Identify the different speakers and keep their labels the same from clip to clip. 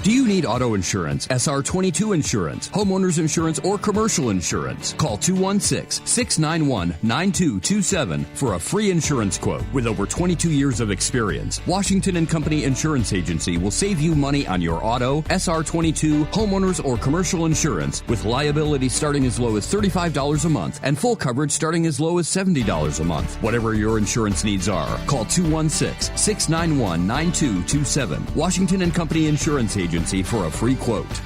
Speaker 1: Do you need auto insurance, SR22 insurance, homeowners insurance, or commercial insurance? Call 216-691-9227 for a free insurance quote. With over 22 years of experience, Washington & Company Insurance Agency will save you money on your auto, SR22, homeowners, or commercial insurance with liability starting as low as $35 a month and full coverage starting as low as $70 a month. Whatever your insurance needs are, call 216-691-9227. Washington & Company Insurance Agency for a free quote.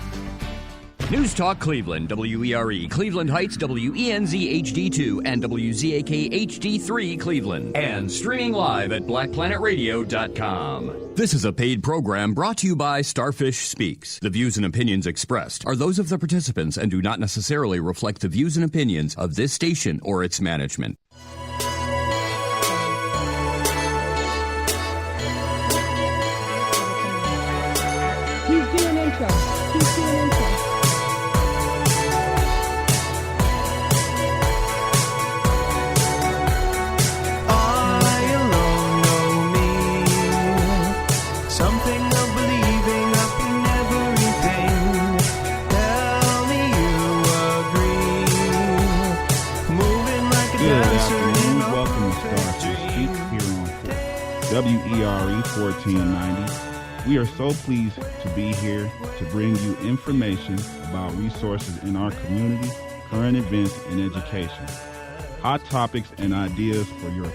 Speaker 1: News Talk Cleveland, WERE, Cleveland Heights, WENZ HD2, and WZAK HD3 Cleveland. And streaming live at blackplanetradio.com. This is a paid program brought to you by Starfish Speaks. The views and opinions expressed are those of the participants and do not necessarily reflect the views and opinions of this station or its management.
Speaker 2: WERE 1490. We are so pleased to be here to bring you information about resources in our community, current events, and education. Hot topics and ideas for your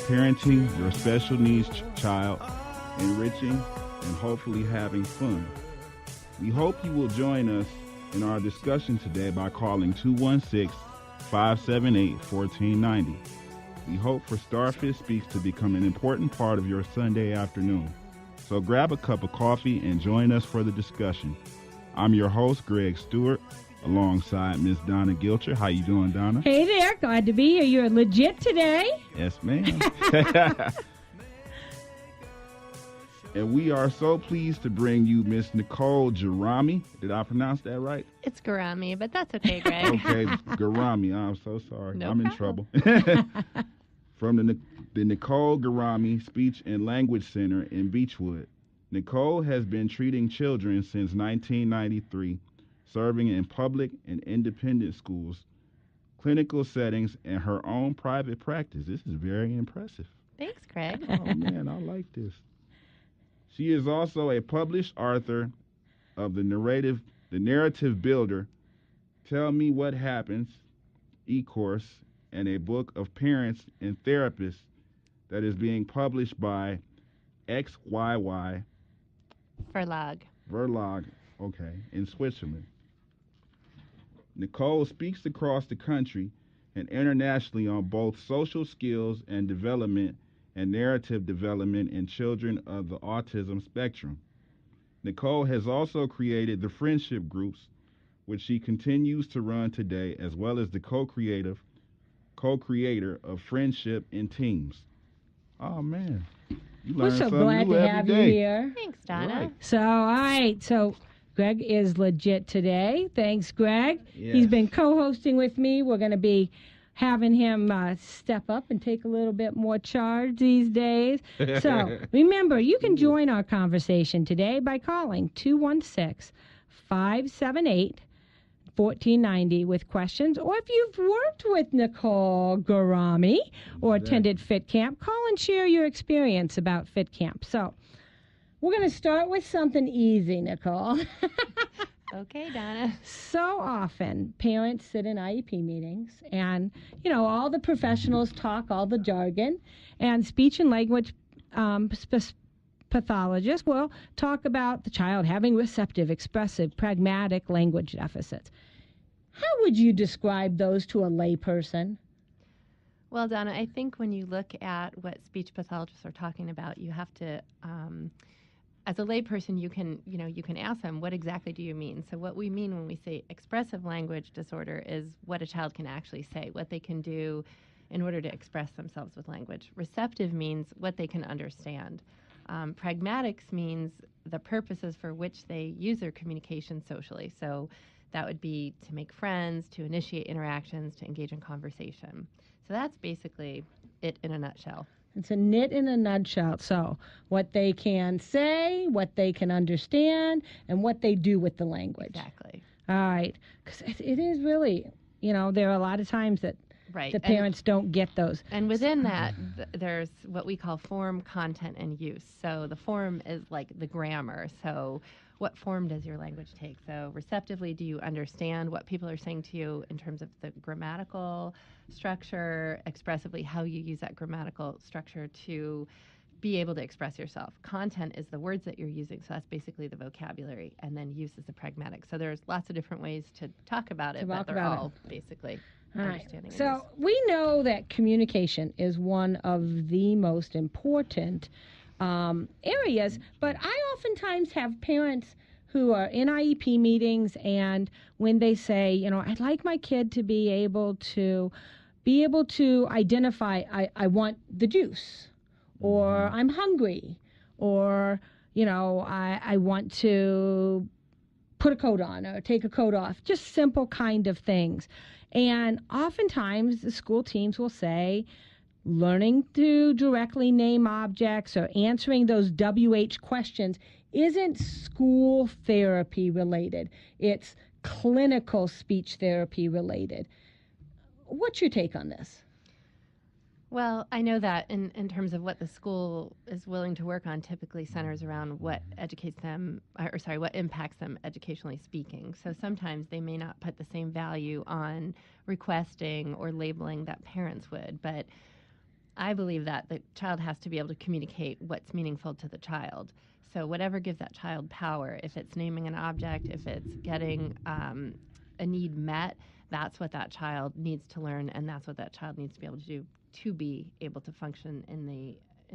Speaker 2: parenting, your special needs child, enriching, and hopefully having fun. We hope you will join us in our discussion today by calling 216-578-1490. We hope for Starfish Speaks to become an important part of your Sunday afternoon. So grab a cup of coffee and join us for the discussion. I'm your host, Greg Stewart, alongside Miss Donna Gilcher. How you doing, Donna?
Speaker 3: Hey there. Glad to be here. You're legit today.
Speaker 2: Yes, ma'am. And we are so pleased to bring you Miss Nicole Gerami. Did I pronounce that right?
Speaker 4: It's Gerami, but that's okay, Greg.
Speaker 2: Okay, Gerami. I'm so sorry.
Speaker 4: No
Speaker 2: I'm
Speaker 4: problem.
Speaker 2: in trouble. From the Nicole Gerami Speech and Language Center in Beechwood. Nicole has been treating children since 1993, serving in public and independent schools, clinical settings, and her own private practice. This is very impressive.
Speaker 4: Thanks, Greg.
Speaker 2: Oh, man, I like this. She is also a published author of the narrative builder, Tell Me What Happens, e-course, and a book of parents and therapists that is being published by XYY Verlag, in Switzerland. Nicole speaks across the country and internationally on both social skills and development and narrative development in children of the autism spectrum. Nicole has also created the friendship groups, which she continues to run today, as well as the co-creator of Friendship in Teams. Oh, man.
Speaker 3: We're so glad to have you here.
Speaker 4: Thanks, Donna.
Speaker 2: Right.
Speaker 3: So, all right. So, Greg is legit today. Thanks, Greg.
Speaker 2: Yes.
Speaker 3: He's been co-hosting with me. We're going to be having him step up and take a little bit more charge these days. So, remember, you can join our conversation today by calling 216-578-1490 with questions, or if you've worked with Nicole Gerami or attended Fit Camp, call and share your experience about Fit Camp. So, we're going to start with something easy, Nicole.
Speaker 4: Okay, Donna.
Speaker 3: So often, parents sit in IEP meetings and, all the professionals talk all the jargon, and speech and language pathologists will talk about the child having receptive, expressive, pragmatic language deficits. How would you describe those to a layperson?
Speaker 4: Well, Donna, I think when you look at what speech pathologists are talking about, you have to, as a layperson, you can ask them, what exactly do you mean? So what we mean when we say expressive language disorder is what a child can actually say, what they can do in order to express themselves with language. Receptive means what they can understand. Pragmatics means the purposes for which they use their communication socially. So that would be to make friends, to initiate interactions, to engage in conversation. So that's basically it in a nutshell.
Speaker 3: It's a knit in a nutshell. So what they can say, what they can understand, and what they do with the language.
Speaker 4: Exactly.
Speaker 3: All right. Because it is really, there are a lot of times that
Speaker 4: Right.
Speaker 3: the parents don't get those.
Speaker 4: And within that, there's what we call form, content, and use. So the form is like the grammar. So what form does your language take? So receptively, do you understand what people are saying to you in terms of the grammatical structure? Expressively, how you use that grammatical structure to be able to express yourself. Content is the words that you're using, so that's basically the vocabulary, and then use is the pragmatic. So there's lots of different ways to talk about it, but they're all basically understanding.
Speaker 3: So we know that communication is one of the most important areas, but I oftentimes have parents who are in IEP meetings, and when they say, I'd like my kid to be able to identify, I want the juice, or I'm hungry, or I want to put a coat on or take a coat off, just simple kind of things. And oftentimes the school teams will say, learning to directly name objects or answering those WH questions isn't school therapy related. It's clinical speech therapy related. What's your take on this?
Speaker 4: Well, I know that in terms of what the school is willing to work on typically centers around what educates them, what impacts them educationally speaking. So sometimes they may not put the same value on requesting or labeling that parents would, but I believe that the child has to be able to communicate what's meaningful to the child. So whatever gives that child power, if it's naming an object, if it's getting a need met, that's what that child needs to learn, and that's what that child needs to be able to do to be able to function in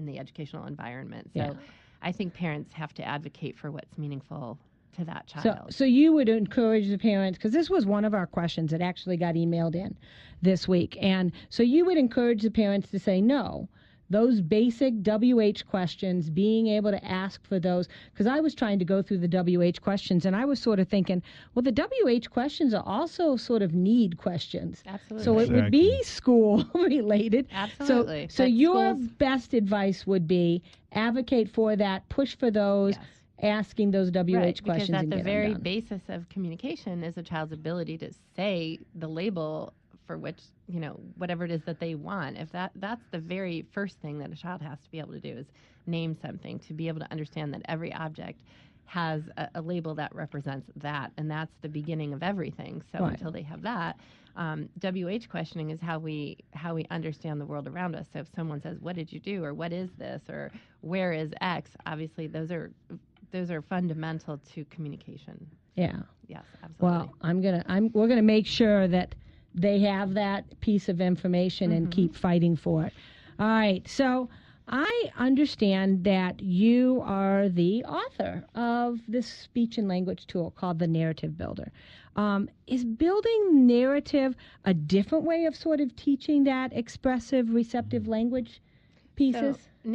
Speaker 4: the educational environment. So I think parents have to advocate for what's meaningful to that child.
Speaker 3: So you would encourage the parents, because this was one of our questions that actually got emailed in this week, and so you would encourage the parents to say no. Those basic WH questions, being able to ask for those, because I was trying to go through the WH questions, and I was sort of thinking, well, the WH questions are also sort of need questions.
Speaker 4: Absolutely.
Speaker 3: So it would be school related.
Speaker 4: Absolutely.
Speaker 3: So your best advice would be advocate for that, push for those, asking those WH questions.
Speaker 4: Because at
Speaker 3: and
Speaker 4: the
Speaker 3: get
Speaker 4: very
Speaker 3: them done.
Speaker 4: basis of communication is a child's ability to say the label for which, whatever it is that they want. If that's the very first thing that a child has to be able to do is name something, to be able to understand that every object has a label that represents that, and that's the beginning of everything. So until they have that, WH questioning is how we understand the world around us. So if someone says, "What did you do?" or "What is this?" or "Where is X?" obviously those are fundamental to communication.
Speaker 3: Yeah.
Speaker 4: Yes, absolutely.
Speaker 3: Well, we're gonna make sure that they have that piece of information and keep fighting for it. All right. So I understand that you are the author of this speech and language tool called the Narrative Builder. Is building narrative a different way of sort of teaching that expressive, receptive language pieces?
Speaker 4: So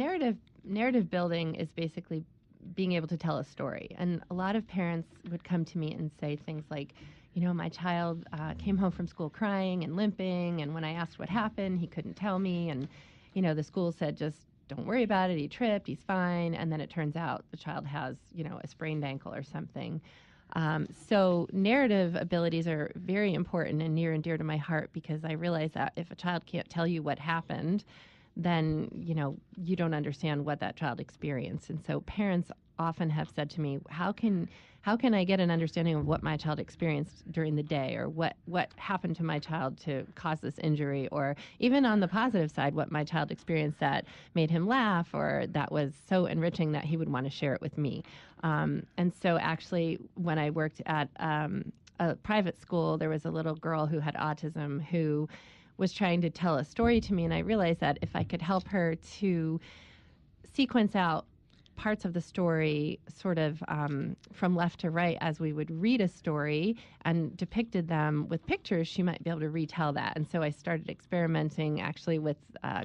Speaker 4: narrative building is basically being able to tell a story. And a lot of parents would come to me and say things like, my child came home from school crying and limping, and when I asked what happened, he couldn't tell me, and, the school said, just don't worry about it, he tripped, he's fine, and then it turns out the child has, a sprained ankle or something. So narrative abilities are very important and near and dear to my heart, because I realize that if a child can't tell you what happened, then, you don't understand what that child experienced. And so parents often have said to me, how can I get an understanding of what my child experienced during the day, or what happened to my child to cause this injury, or even on the positive side, what my child experienced that made him laugh, or that was so enriching that he would want to share it with me. And so actually, when I worked at a private school, there was a little girl who had autism who was trying to tell a story to me, and I realized that if I could help her to sequence out parts of the story sort of from left to right as we would read a story and depicted them with pictures, she might be able to retell that. And so I started experimenting actually with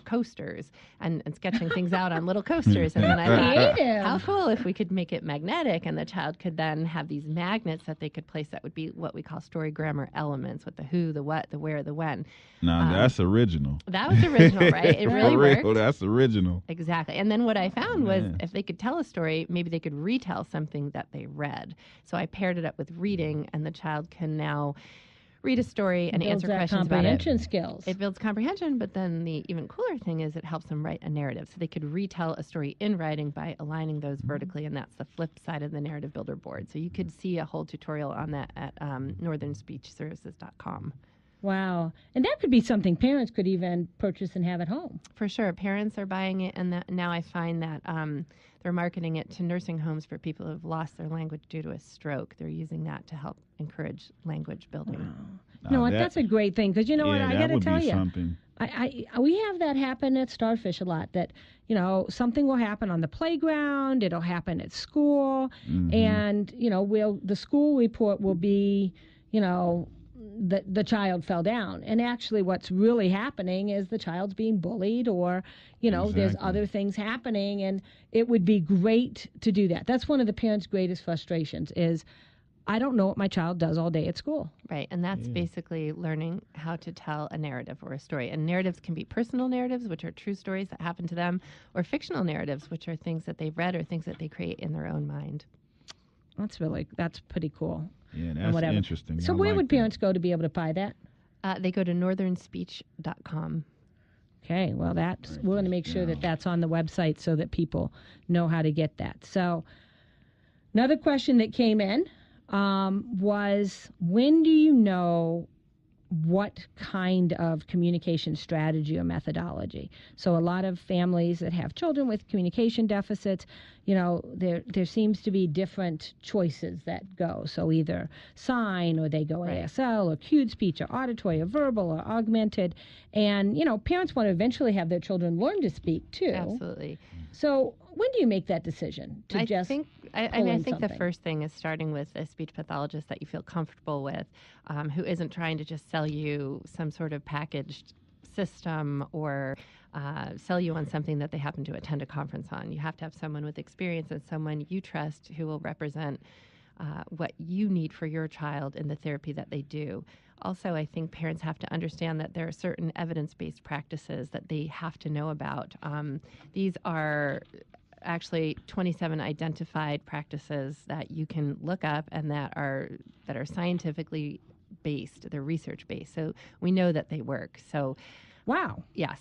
Speaker 4: coasters and sketching things out on little coasters. And then I thought,
Speaker 3: Creative.
Speaker 4: how cool if we could make it magnetic, and the child could then have these magnets that they could place that would be what we call story grammar elements, with the who, the what, the where, the when.
Speaker 2: Now, that's original.
Speaker 4: That was original, right? It really
Speaker 2: For real,
Speaker 4: worked.
Speaker 2: that's original.
Speaker 4: Exactly. And then what I found was
Speaker 2: Man.
Speaker 4: if they could tell a story, maybe they could retell something that they read. So I paired it up with reading, and the child can now read a story and
Speaker 3: Builds
Speaker 4: answer
Speaker 3: that
Speaker 4: questions about it.
Speaker 3: comprehension skills.
Speaker 4: It builds comprehension, but then the even cooler thing is it helps them write a narrative. So they could retell a story in writing by aligning those vertically, and that's the flip side of the narrative builder board. So you could see a whole tutorial on that at northernspeechservices.com.
Speaker 3: Wow. And that could be something parents could even purchase and have at home.
Speaker 4: For sure. Parents are buying it, and now I find that they're marketing it to nursing homes for people who have lost their language due to a stroke. They're using that to help encourage language building.
Speaker 3: You know what? That's a great thing, because you know what? I got to tell you,
Speaker 2: something.
Speaker 3: we have that happen at Starfish a lot, that, you know, something will happen on the playground, it'll happen at school, and, you know, the school report will be, you know, the child fell down. And actually what's really happening is the child's being bullied, or, you know, there's other things happening, and it would be great to do that. That's one of the parents' greatest frustrations is, I don't know what my child does all day at school.
Speaker 4: Right, and that's basically learning how to tell a narrative or a story. And narratives can be personal narratives, which are true stories that happen to them, or fictional narratives, which are things that they've read or things that they create in their own mind.
Speaker 3: That's pretty cool.
Speaker 2: Yeah, that's interesting.
Speaker 3: So
Speaker 2: I
Speaker 3: where
Speaker 2: like
Speaker 3: would
Speaker 2: that.
Speaker 3: parents go to be able to buy that?
Speaker 4: They go to northernspeech.com.
Speaker 3: Okay, well, we're going to make sure that that's on the website so that people know how to get that. So another question that came in was, when do you know what kind of communication strategy or methodology? So a lot of families that have children with communication deficits, you know, there seems to be different choices that go. So either sign, or they go ASL, or cued speech, or auditory, or verbal, or augmented. And, you know, parents want to eventually have their children learn to speak too.
Speaker 4: Absolutely.
Speaker 3: So when do you make that decision to
Speaker 4: I
Speaker 3: think
Speaker 4: the first thing is starting with a speech pathologist that you feel comfortable with, who isn't trying to just sell you some sort of packaged system or sell you on something that they happen to attend a conference on. You have to have someone with experience and someone you trust who will represent what you need for your child in the therapy that they do. Also, I think parents have to understand that there are certain evidence-based practices that they have to know about. These are actually 27 identified practices that you can look up and that are scientifically based. They're research based, so we know that they work. So,
Speaker 3: wow,
Speaker 4: yes,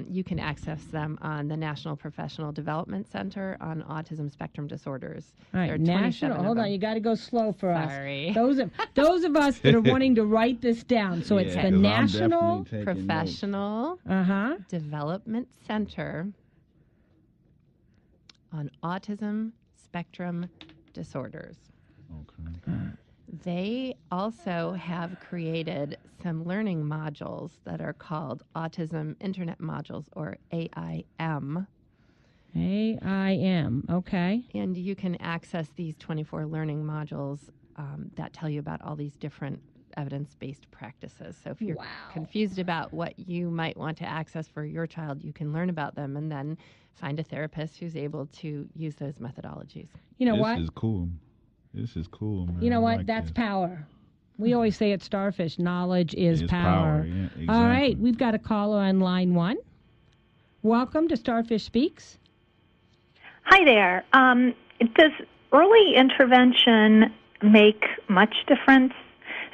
Speaker 4: you can access them on the National Professional Development Center on Autism Spectrum Disorders.
Speaker 3: All right,
Speaker 4: There are
Speaker 3: national. Hold on, you got to go slow for
Speaker 4: Sorry.
Speaker 3: us. Those of us that are wanting to write this down. So it's the
Speaker 2: 'cause I'm
Speaker 3: National
Speaker 2: definitely taking
Speaker 4: Professional Development Center on Autism Spectrum Disorders.
Speaker 2: Okay.
Speaker 4: They also have created some learning modules that are called Autism Internet Modules, or AIM.
Speaker 3: AIM, okay.
Speaker 4: And you can access these 24 learning modules that tell you about all these different evidence-based practices. So if you're confused about what you might want to access for your child, you can learn about them and then find a therapist who's able to use those methodologies.
Speaker 3: You know what?
Speaker 2: This is cool, man.
Speaker 3: You know
Speaker 2: I
Speaker 3: what?
Speaker 2: like
Speaker 3: That's
Speaker 2: this.
Speaker 3: power. We always say at Starfish, knowledge is
Speaker 2: It's
Speaker 3: power.
Speaker 2: yeah, exactly.
Speaker 3: All right, we've got a caller on line 1. Welcome to Starfish Speaks.
Speaker 5: Hi there. Does early intervention make much difference?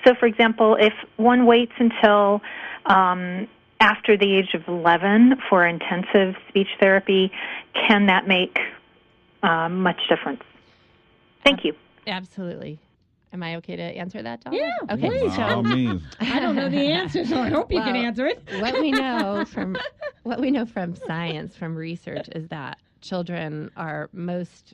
Speaker 5: So, for example, if one waits until after the age of 11 for intensive speech therapy, can that make much difference? Thank you.
Speaker 4: Absolutely. Am I okay to answer that, Donna?
Speaker 3: Yeah,
Speaker 4: Okay.
Speaker 3: please.
Speaker 2: By all means.
Speaker 3: I don't know the answer, so I hope you can
Speaker 4: Well,
Speaker 3: answer it.
Speaker 4: what we know from science, from research, is that children are most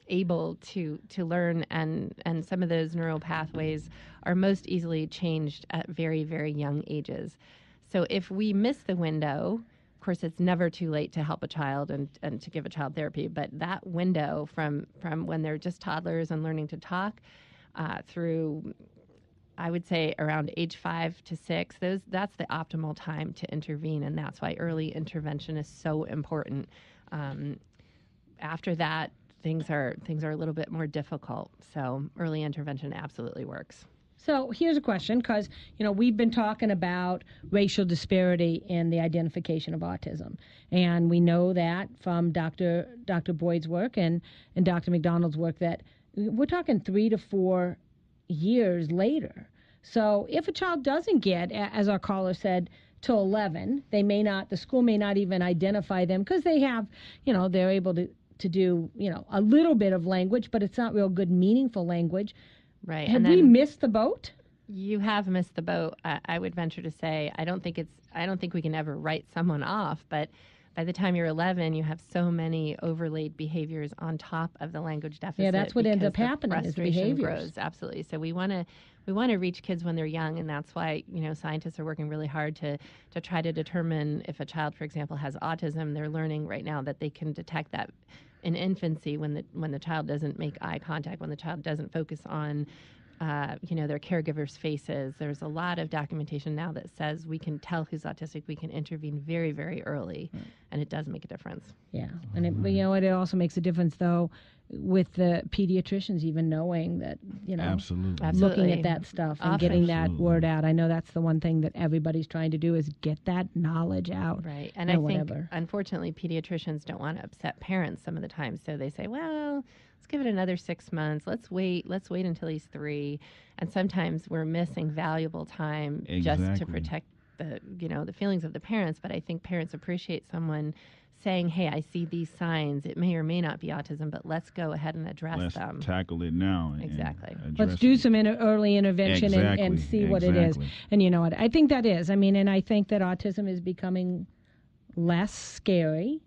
Speaker 4: able to learn, and some of those neural pathways are most easily changed at very, very young ages. So if we miss the window, course, it's never too late to help a child and to give a child therapy. But that window from when they're just toddlers and learning to talk through, I would say, around age 5 to 6, that's the optimal time to intervene, and that's why early intervention is so important. After that, things are a little bit more difficult. So early intervention absolutely works.
Speaker 3: So here's a question, because, we've been talking about racial disparity in the identification of autism. And we know that from Dr. Boyd's work and Dr. McDonald's work that we're talking 3 to 4 years later. So if a child doesn't get, as our caller said, till 11, the school may not even identify them because they have, they're able to do, a little bit of language, but it's not real good, meaningful language.
Speaker 4: Right.
Speaker 3: Have we missed the boat?
Speaker 4: You have missed the boat. I would venture to say I don't think we can ever write someone off, but by the time you're 11, you have so many overlaid behaviors on top of the language deficit.
Speaker 3: Yeah, that's what ends up happening is
Speaker 4: frustration
Speaker 3: behaviors.
Speaker 4: Grows, absolutely. So we want to reach kids when they're young, and that's why scientists are working really hard to try to determine if a child, for example, has autism. They're learning right now that they can detect that in infancy when the child doesn't make eye contact, when the child doesn't focus on their caregivers' faces. There's a lot of documentation now that says we can tell who's autistic. We can intervene very, very early, and it does make a difference.
Speaker 3: Yeah, and it also makes a difference, though, with the pediatricians even knowing that,
Speaker 2: Absolutely.
Speaker 3: looking at that stuff and getting that word out. I know that's the one thing that everybody's trying to do is get that knowledge out.
Speaker 4: Right, and I think, unfortunately, pediatricians don't want to upset parents some of the time, so they say, well, let's give it another 6 months. Let's wait until he's 3. And sometimes we're missing valuable time just to protect the feelings of the parents. But I think parents appreciate someone saying, hey, I see these signs. It may or may not be autism, but let's go ahead and address them.
Speaker 2: Let's tackle it now.
Speaker 4: Exactly.
Speaker 3: Let's do some early intervention and see what it is. And you know what? I think that is. And I think that autism is becoming less scary.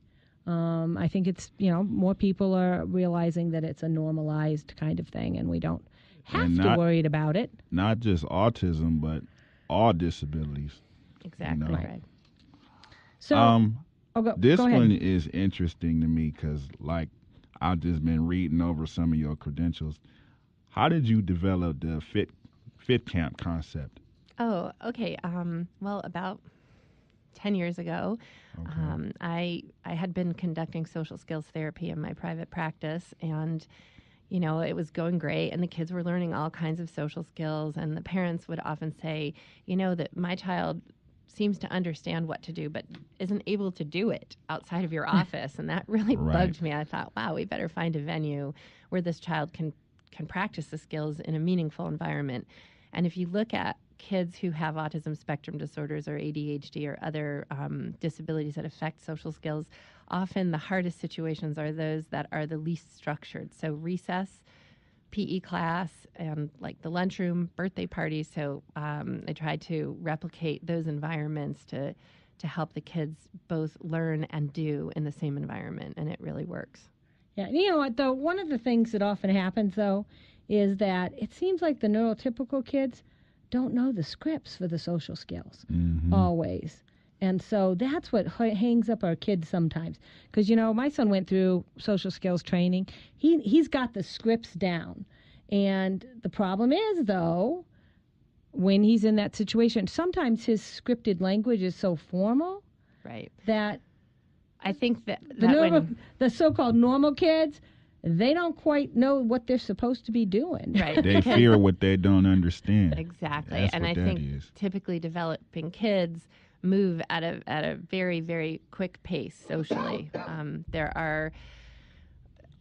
Speaker 3: I think it's, more people are realizing that it's a normalized kind of thing, and we don't have to worry about it.
Speaker 2: Not just autism, but all disabilities.
Speaker 4: Exactly right.
Speaker 3: So,
Speaker 2: this
Speaker 3: go ahead.
Speaker 2: one is interesting to me because, I've just been reading over some of your credentials. How did you develop the fit camp concept?
Speaker 4: Oh, okay. Well, about 10 years ago, I had been conducting social skills therapy in my private practice, and it was going great, and the kids were learning all kinds of social skills, and the parents would often say, that my child seems to understand what to do but isn't able to do it outside of your office, and that really bugged me. I thought, wow, we better find a venue where this child can practice the skills in a meaningful environment. And if you look at kids who have autism spectrum disorders or ADHD or other disabilities that affect social skills, often the hardest situations are those that are the least structured. So recess, PE class, and the lunchroom, birthday parties. So I tried to replicate those environments to help the kids both learn and do in the same environment, and it really works.
Speaker 3: Yeah, you know what, though? One of the things that often happens, though, is that it seems like the neurotypical kids don't know the scripts for the social skills always. And so that's what hangs up our kids sometimes. Because, my son went through social skills training. He's got the scripts down. And the problem is, though, when he's in that situation, sometimes his scripted language is so formal that
Speaker 4: I think that
Speaker 3: the so-called normal kids, they don't quite know what they're supposed to be doing.
Speaker 4: Right.
Speaker 2: They fear what they don't understand.
Speaker 4: Exactly.
Speaker 2: That's
Speaker 4: and
Speaker 2: what
Speaker 4: I
Speaker 2: that
Speaker 4: think
Speaker 2: is.
Speaker 4: Typically developing kids move at a very, very quick pace socially. There are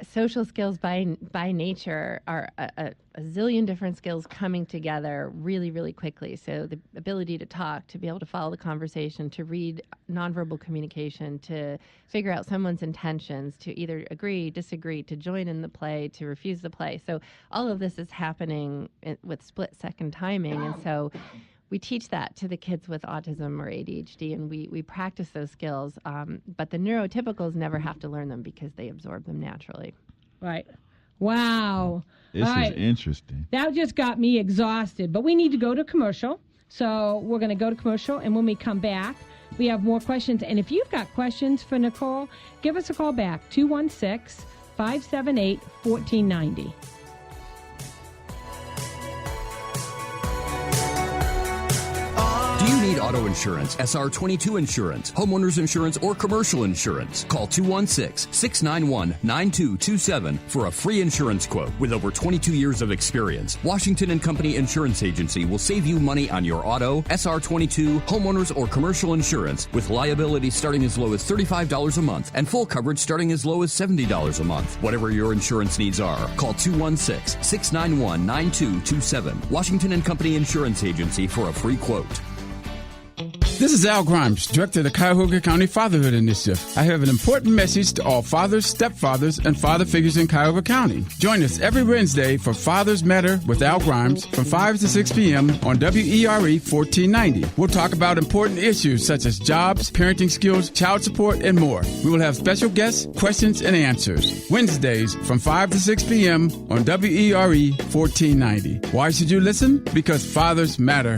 Speaker 4: social skills by nature are a zillion different skills coming together really, really quickly. So the ability to talk, to be able to follow the conversation, to read nonverbal communication, to figure out someone's intentions, to either agree, disagree, to join in the play, to refuse the play. So all of this is happening with split-second timing. And so we teach that to the kids with autism or ADHD, and we practice those skills. But the neurotypicals never have to learn them because they absorb them naturally.
Speaker 3: Right. Wow.
Speaker 2: This is interesting.
Speaker 3: That just got me exhausted. But we need to go to commercial. So we're going to go to commercial, and when we come back, We have more questions. And if you've got questions for Nicole, give us a call back, 216-578-1490.
Speaker 1: Do you need auto insurance, SR22 insurance, homeowners insurance, or commercial insurance? Call 216-691-9227 for a free insurance quote. With over 22 years of experience, Washington and Company Insurance Agency will save you money on your auto, SR22, homeowners, or commercial insurance with liability starting as low as $35 a month and full coverage starting as low as $70 a month. Whatever your insurance needs are, call 216-691-9227. Washington and Company Insurance Agency for a free quote.
Speaker 6: This is Al Grimes, Director of the Cuyahoga County Fatherhood Initiative. I have an important message to all fathers, stepfathers, and father figures in Cuyahoga County. Join us every Wednesday for Fathers Matter with Al Grimes from 5 to 6 p.m. on WERE 1490. We'll talk about important issues such as jobs, parenting skills, child support, and more. We will have special guests, questions, and answers. Wednesdays from 5 to 6 p.m. on WERE 1490. Why should you listen? Because fathers matter.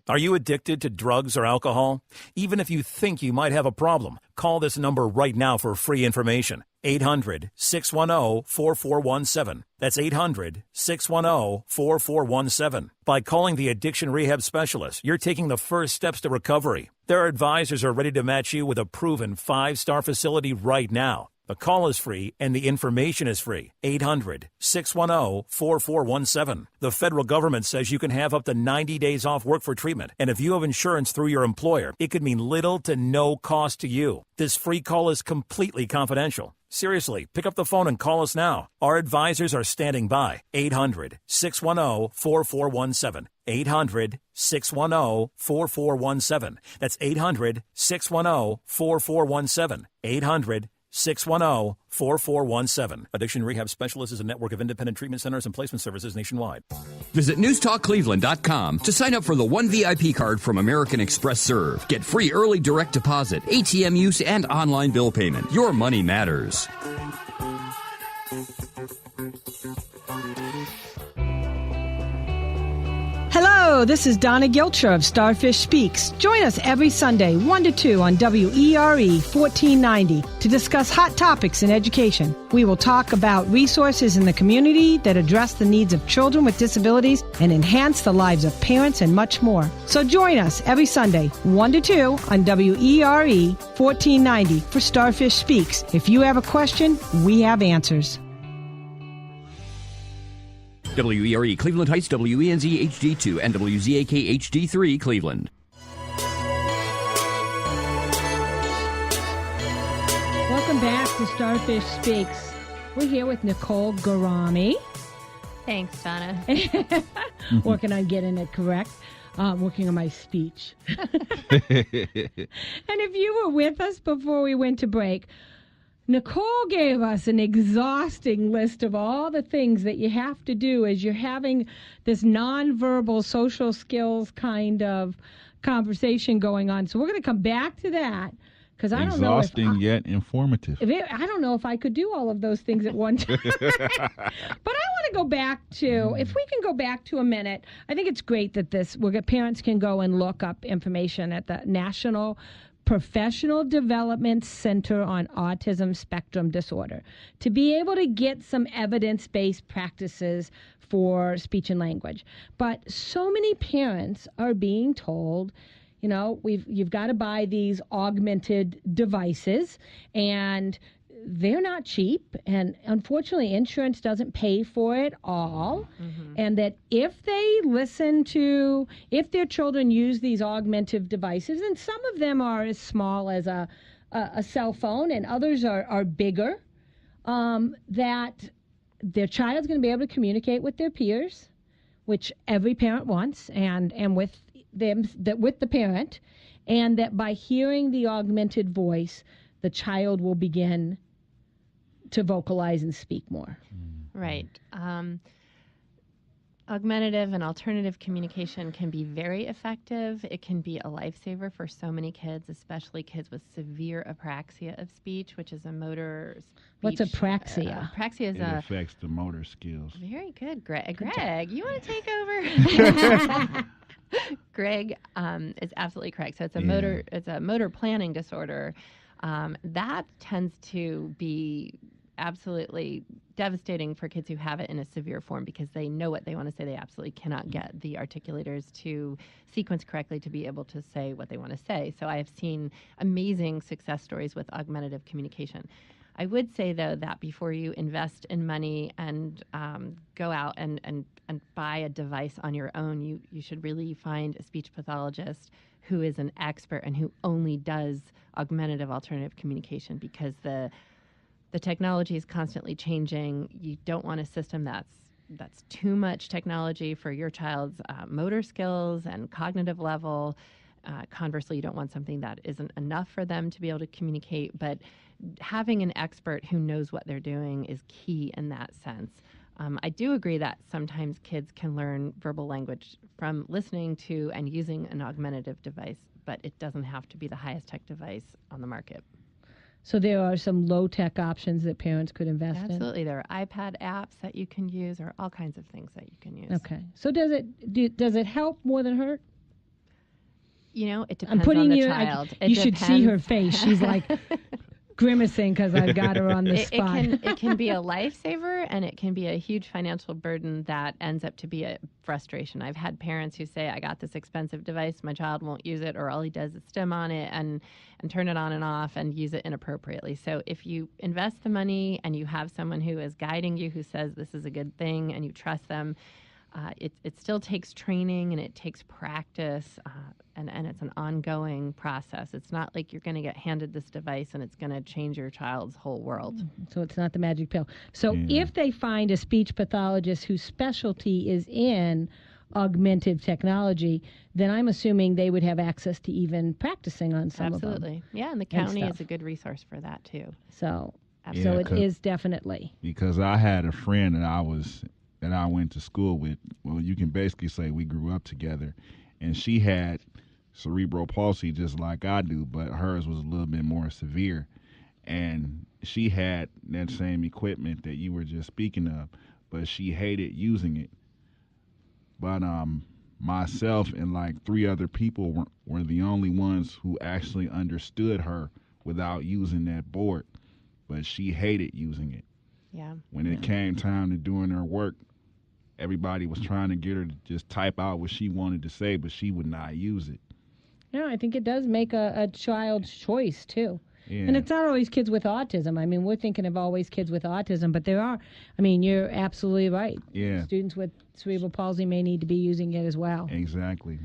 Speaker 7: Are you addicted to drugs or alcohol? Even if you think you might have a problem, call this number right now for free information. 800-610-4417. That's 800-610-4417. By calling the Addiction Rehab Specialist, you're taking the first steps to recovery. Their advisors are ready to match you with a proven 5-star facility right now. The call is free and the information is free. 800-610-4417. The federal government says you can have up to 90 days off work for treatment. And if you have insurance through your employer, it could mean little to no cost to you. This free call is completely confidential. Seriously, pick up the phone and call us now. Our advisors are standing by. 800-610-4417. 800-610-4417. That's 800-610-4417. 800-610-4417. Addiction Rehab Specialist is a network of independent treatment centers and placement services nationwide.
Speaker 1: Visit newstalkcleveland.com to sign up for the One VIP card from American Express Serve. Get free early direct deposit, ATM use, and online bill payment. Your money matters.
Speaker 3: Hello, this is Donna Gilcher of Starfish Speaks. Join us every Sunday, 1 to 2 on WERE 1490 to discuss hot topics in education. We will talk about resources in the community that address the needs of children with disabilities and enhance the lives of parents and much more. So join us every Sunday, 1 to 2 on WERE 1490 for Starfish Speaks. If you have a question, we have answers.
Speaker 1: WERE Cleveland Heights, WENZ HD2, and WZAK HD3 Cleveland.
Speaker 3: Welcome back to Starfish Speaks. We're here with Nicole Gerami.
Speaker 4: Thanks, Donna.
Speaker 3: Working on getting it correct. Working on my speech. And if you were with us before we went to break, Nicole gave us an exhausting list of all the things that you have to do as you're having this nonverbal social skills kind of conversation going on. So we're going to come back to that because I don't know if
Speaker 2: exhausting yet informative.
Speaker 3: I don't know if I could do all of those things at one time. But I want to go back to, if we can go back to a minute, I think it's great that parents can go and look up information at the National Professional Development Center on Autism Spectrum Disorder to be able to get some evidence-based practices for speech and language. But so many parents are being told, you know, you've got to buy these augmented devices, and they're not cheap, and unfortunately insurance doesn't pay for it all. Mm-hmm. And that if their children use these augmented devices, and some of them are as small as a cell phone and others are bigger, that their child's going to be able to communicate with their peers, which every parent wants, and with the parent, and that by hearing the augmented voice, the child will begin to vocalize and speak more.
Speaker 4: Right. Augmentative and alternative communication can be very effective. It can be a lifesaver for so many kids, especially kids with severe apraxia of speech, which is a motor speech.
Speaker 3: What's apraxia?
Speaker 4: Apraxia is
Speaker 2: it affects the motor skills.
Speaker 4: Very good, Greg. You want to take over? Greg is absolutely correct. So it's a
Speaker 2: Yeah.
Speaker 4: motor planning disorder. That tends to be absolutely devastating for kids who have it in a severe form because they know what they want to say. They absolutely cannot get the articulators to sequence correctly to be able to say what they want to say. So I have seen amazing success stories with augmentative communication. I would say, though, that before you invest in money and go out and buy a device on your own, you should really find a speech pathologist who is an expert and who only does augmentative alternative communication, because the technology is constantly changing. You don't want a system that's too much technology for your child's motor skills and cognitive level. Conversely, you don't want something that isn't enough for them to be able to communicate. But having an expert who knows what they're doing is key in that sense. I do agree that sometimes kids can learn verbal language from listening to and using an augmentative device, but it doesn't have to be the highest tech device on the market.
Speaker 3: So there are some low-tech options that parents could invest in?
Speaker 4: Absolutely. There are iPad apps that you can use, or all kinds of things that you can use.
Speaker 3: Okay. So does it help more than hurt?
Speaker 4: You know, it
Speaker 3: I'm
Speaker 4: depends
Speaker 3: putting
Speaker 4: on the
Speaker 3: you.
Speaker 4: child.
Speaker 3: You should see her face. She's like grimacing because I've got her on the spot.
Speaker 4: It can be a lifesaver, and it can be a huge financial burden that ends up to be a frustration. I've had parents who say, I got this expensive device, my child won't use it, or all he does is stim on it and turn it on and off and use it inappropriately. So if you invest the money and you have someone who is guiding you, who says this is a good thing, and you trust them, it still takes training and it takes practice, and it's an ongoing process. It's not like you're going to get handed this device and it's going to change your child's whole world.
Speaker 3: So it's not the magic pill. So if they find a speech pathologist whose specialty is in augmentative technology, then I'm assuming they would have access to even practicing on some of them.
Speaker 4: Absolutely. Yeah, and the county is a good resource for that too.
Speaker 3: So,
Speaker 4: Absolutely.
Speaker 3: so it is definitely.
Speaker 2: Because I had a friend that I went to school with. Well, you can basically say we grew up together, and she had cerebral palsy just like I do, but hers was a little bit more severe. And she had that same equipment that you were just speaking of, but she hated using it. But myself and like 3 other people were the only ones who actually understood her without using that board. But she hated using it.
Speaker 4: Yeah.
Speaker 2: When it came time to doing her work, everybody was trying to get her to just type out what she wanted to say, but she would not use it.
Speaker 3: Yeah, I think it does make a child's choice, too.
Speaker 2: Yeah.
Speaker 3: And it's not always kids with autism. I mean, we're thinking of always kids with autism, but there are. I mean, you're absolutely right.
Speaker 2: Yeah.
Speaker 3: Students with cerebral palsy may need to be using it as well.
Speaker 2: Exactly.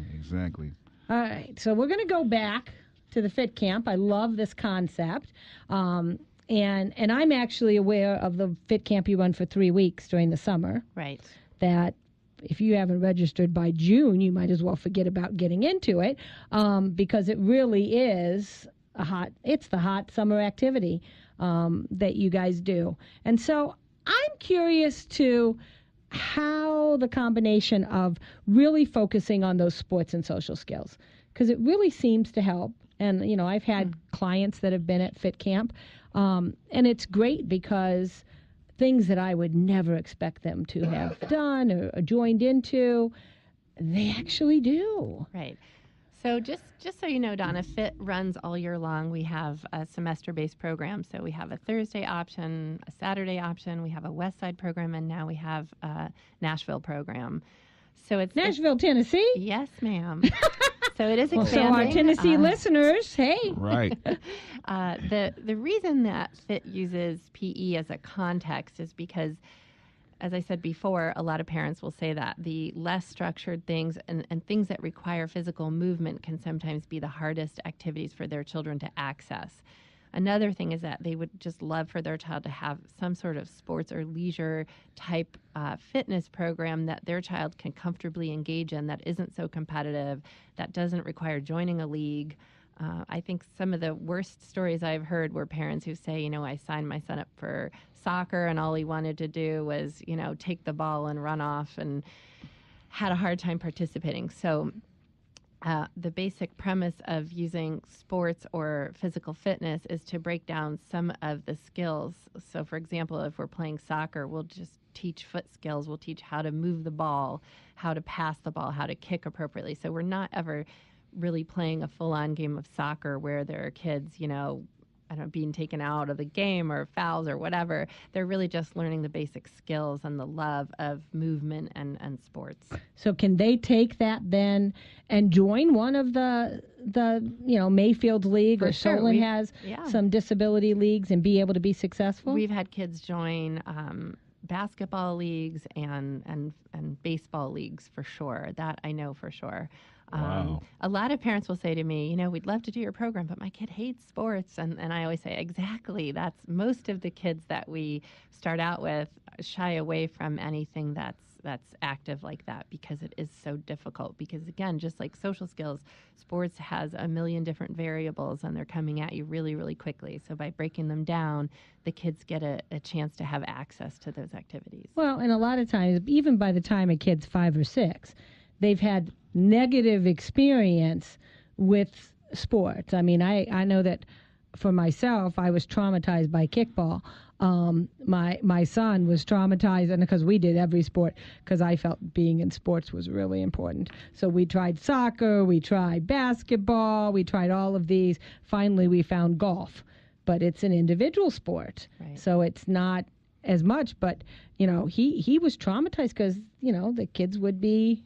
Speaker 3: All right, so we're going to go back to the Fit Camp. I love this concept. And I'm actually aware of the Fit Camp you run for 3 weeks during the summer.
Speaker 4: Right.
Speaker 3: That if you haven't registered by June, you might as well forget about getting into it, because it really is the hot summer activity that you guys do. And so I'm curious to how the combination of really focusing on those sports and social skills, because it really seems to help. And, you know, I've had clients that have been at Fit Camp, and it's great because things that I would never expect them to have done or joined into, they actually do.
Speaker 4: Right. So just so you know, Donna, Fit runs all year long. We have a semester-based program. So we have a Thursday option, a Saturday option, we have a West Side program, and now we have a Nashville program. So it's
Speaker 3: Nashville, Tennessee?
Speaker 4: Yes, ma'am. So it is
Speaker 3: Well,
Speaker 4: expanding.
Speaker 3: so our Tennessee listeners, hey.
Speaker 2: Right.
Speaker 4: The reason that Fit uses PE as a context is because, as I said before, a lot of parents will say that the less structured things and things that require physical movement can sometimes be the hardest activities for their children to access. Another thing is that they would just love for their child to have some sort of sports or leisure type fitness program that their child can comfortably engage in, that isn't so competitive, that doesn't require joining a league. I think some of the worst stories I've heard were parents who say, you know, I signed my son up for soccer and all he wanted to do was, you know, take the ball and run off, and had a hard time participating. So the basic premise of using sports or physical fitness is to break down some of the skills. So, for example, if we're playing soccer, we'll just teach foot skills. We'll teach how to move the ball, how to pass the ball, how to kick appropriately. So we're not ever really playing a full-on game of soccer where there are kids, I don't know, being taken out of the game or fouls or whatever. They're really just learning the basic skills and the love of movement and sports.
Speaker 3: So can they take that then and join one of the Mayfield League
Speaker 4: For
Speaker 3: or
Speaker 4: sure.
Speaker 3: Solon has some disability leagues and be able to be successful?
Speaker 4: We've had kids join basketball leagues and baseball leagues for sure. That I know for sure.
Speaker 2: Wow.
Speaker 4: A lot of parents will say to me, we'd love to do your program, but my kid hates sports. And I always say, exactly. That's most of the kids that we start out with shy away from anything that's active like that because it is so difficult. Because again, just like social skills, sports has a million different variables and they're coming at you really, really quickly. So by breaking them down, the kids get a chance to have access to those activities.
Speaker 3: Well, and a lot of times, even by the time a kid's 5 or 6, they've had negative experience with sports. I mean, I know that for myself, I was traumatized by kickball. My son was traumatized, and because we did every sport, because I felt being in sports was really important. So we tried soccer, we tried basketball, we tried all of these. Finally, we found golf, but it's an individual sport,
Speaker 4: Right.
Speaker 3: so it's not as much. But he was traumatized because the kids would be.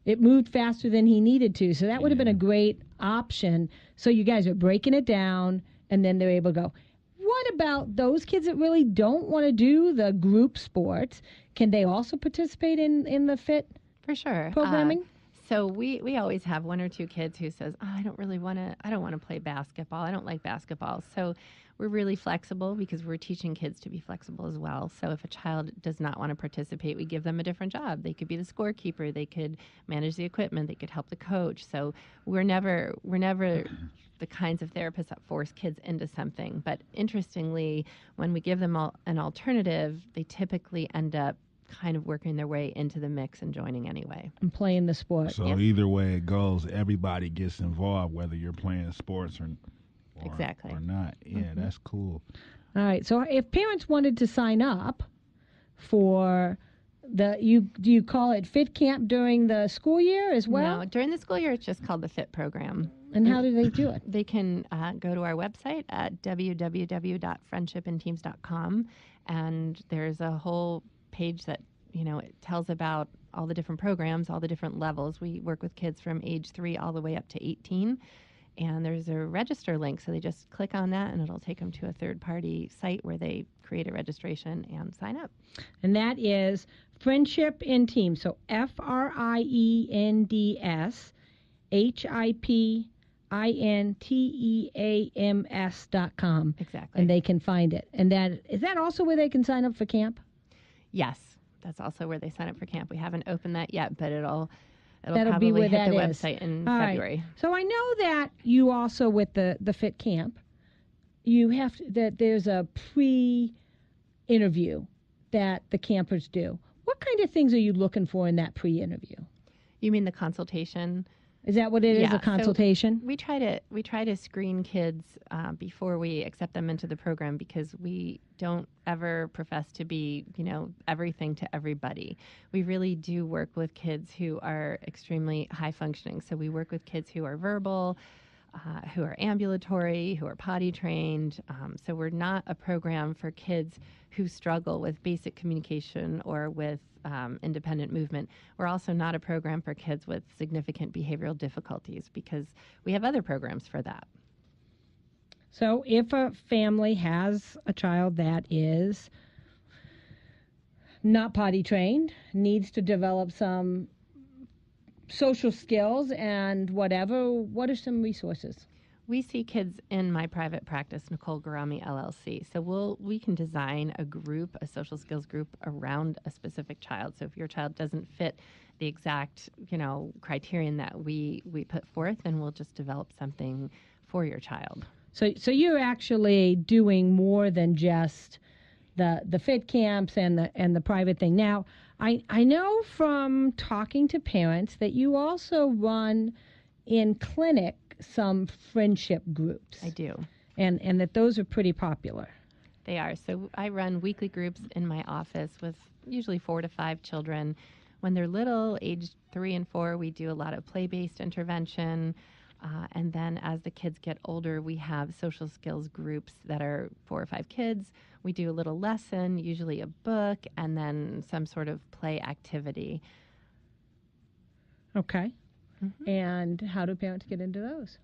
Speaker 3: It moved faster than he needed to. So that would have been a great option. So you guys are breaking it down, and then they're able to go, what about those kids that really don't want to do the group sports? Can they also participate in the FIT
Speaker 4: For sure.
Speaker 3: programming?
Speaker 4: So we always have one or two kids who says, I don't want to play basketball. I don't like basketball. So we're really flexible because we're teaching kids to be flexible as well. So if a child does not want to participate, we give them a different job. They could be the scorekeeper. They could manage the equipment. They could help the coach. So we're never the kinds of therapists that force kids into something. But interestingly, when we give them an alternative, they typically end up kind of working their way into the mix and joining anyway.
Speaker 3: And playing the sport.
Speaker 2: So either way it goes, everybody gets involved, whether you're playing sports or
Speaker 4: Exactly.
Speaker 2: or not. Yeah, that's cool.
Speaker 3: All right. So if parents wanted to sign up for do you call it Fit Camp during the school year as well?
Speaker 4: No, during the school year, it's just called the FIT program.
Speaker 3: And how do they do it?
Speaker 4: They can go to our website at www.friendshipinteams.com, and there's a whole page that it tells about all the different programs, all the different levels. We work with kids from age 3 all the way up to 18. And there's a register link, so they just click on that, and it'll take them to a third-party site where they create a registration and sign up.
Speaker 3: And that is Friendship in Teams. So FRIENDSHIPINTEAMS.com.
Speaker 4: Exactly.
Speaker 3: And they can find it. And is that also where they can sign up for camp?
Speaker 4: Yes, that's also where they sign up for camp. We haven't opened that yet, but it'll
Speaker 3: That'll
Speaker 4: probably
Speaker 3: be where
Speaker 4: hit
Speaker 3: that
Speaker 4: the
Speaker 3: is.
Speaker 4: website in
Speaker 3: All
Speaker 4: February.
Speaker 3: Right. So I know that you also, with the Fit Camp, you have that there's a pre-interview that the campers do. What kind of things are you looking for in that pre-interview?
Speaker 4: You mean the consultation?
Speaker 3: Is that what it is?
Speaker 4: Yeah,
Speaker 3: A consultation?
Speaker 4: So we try to screen kids before we accept them into the program because we don't ever profess to be, everything to everybody. We really do work with kids who are extremely high functioning. So we work with kids who are verbal, who are ambulatory, who are potty trained. So we're not a program for kids who struggle with basic communication or with independent movement. We're also not a program for kids with significant behavioral difficulties because we have other programs for that.
Speaker 3: So if a family has a child that is not potty trained, needs to develop some social skills and whatever, what are some resources?
Speaker 4: We see kids in my private practice, Nicole Gerami, LLC. So we can design a group, a social skills group around a specific child. So if your child doesn't fit the exact, criterion that we put forth, then we'll just develop something for your child.
Speaker 3: So you're actually doing more than just the fit camps and the private thing. Now, I know from talking to parents that you also run in clinic some friendship groups.
Speaker 4: I do.
Speaker 3: And that those are pretty popular.
Speaker 4: They are. So I run weekly groups in my office with usually 4 to 5 children. When they're little, age 3 and 4, we do a lot of play-based intervention. And then as the kids get older, we have social skills groups that are 4 or 5 kids. We do a little lesson, usually a book, and then some sort of play activity.
Speaker 3: Okay. And how do parents get into those?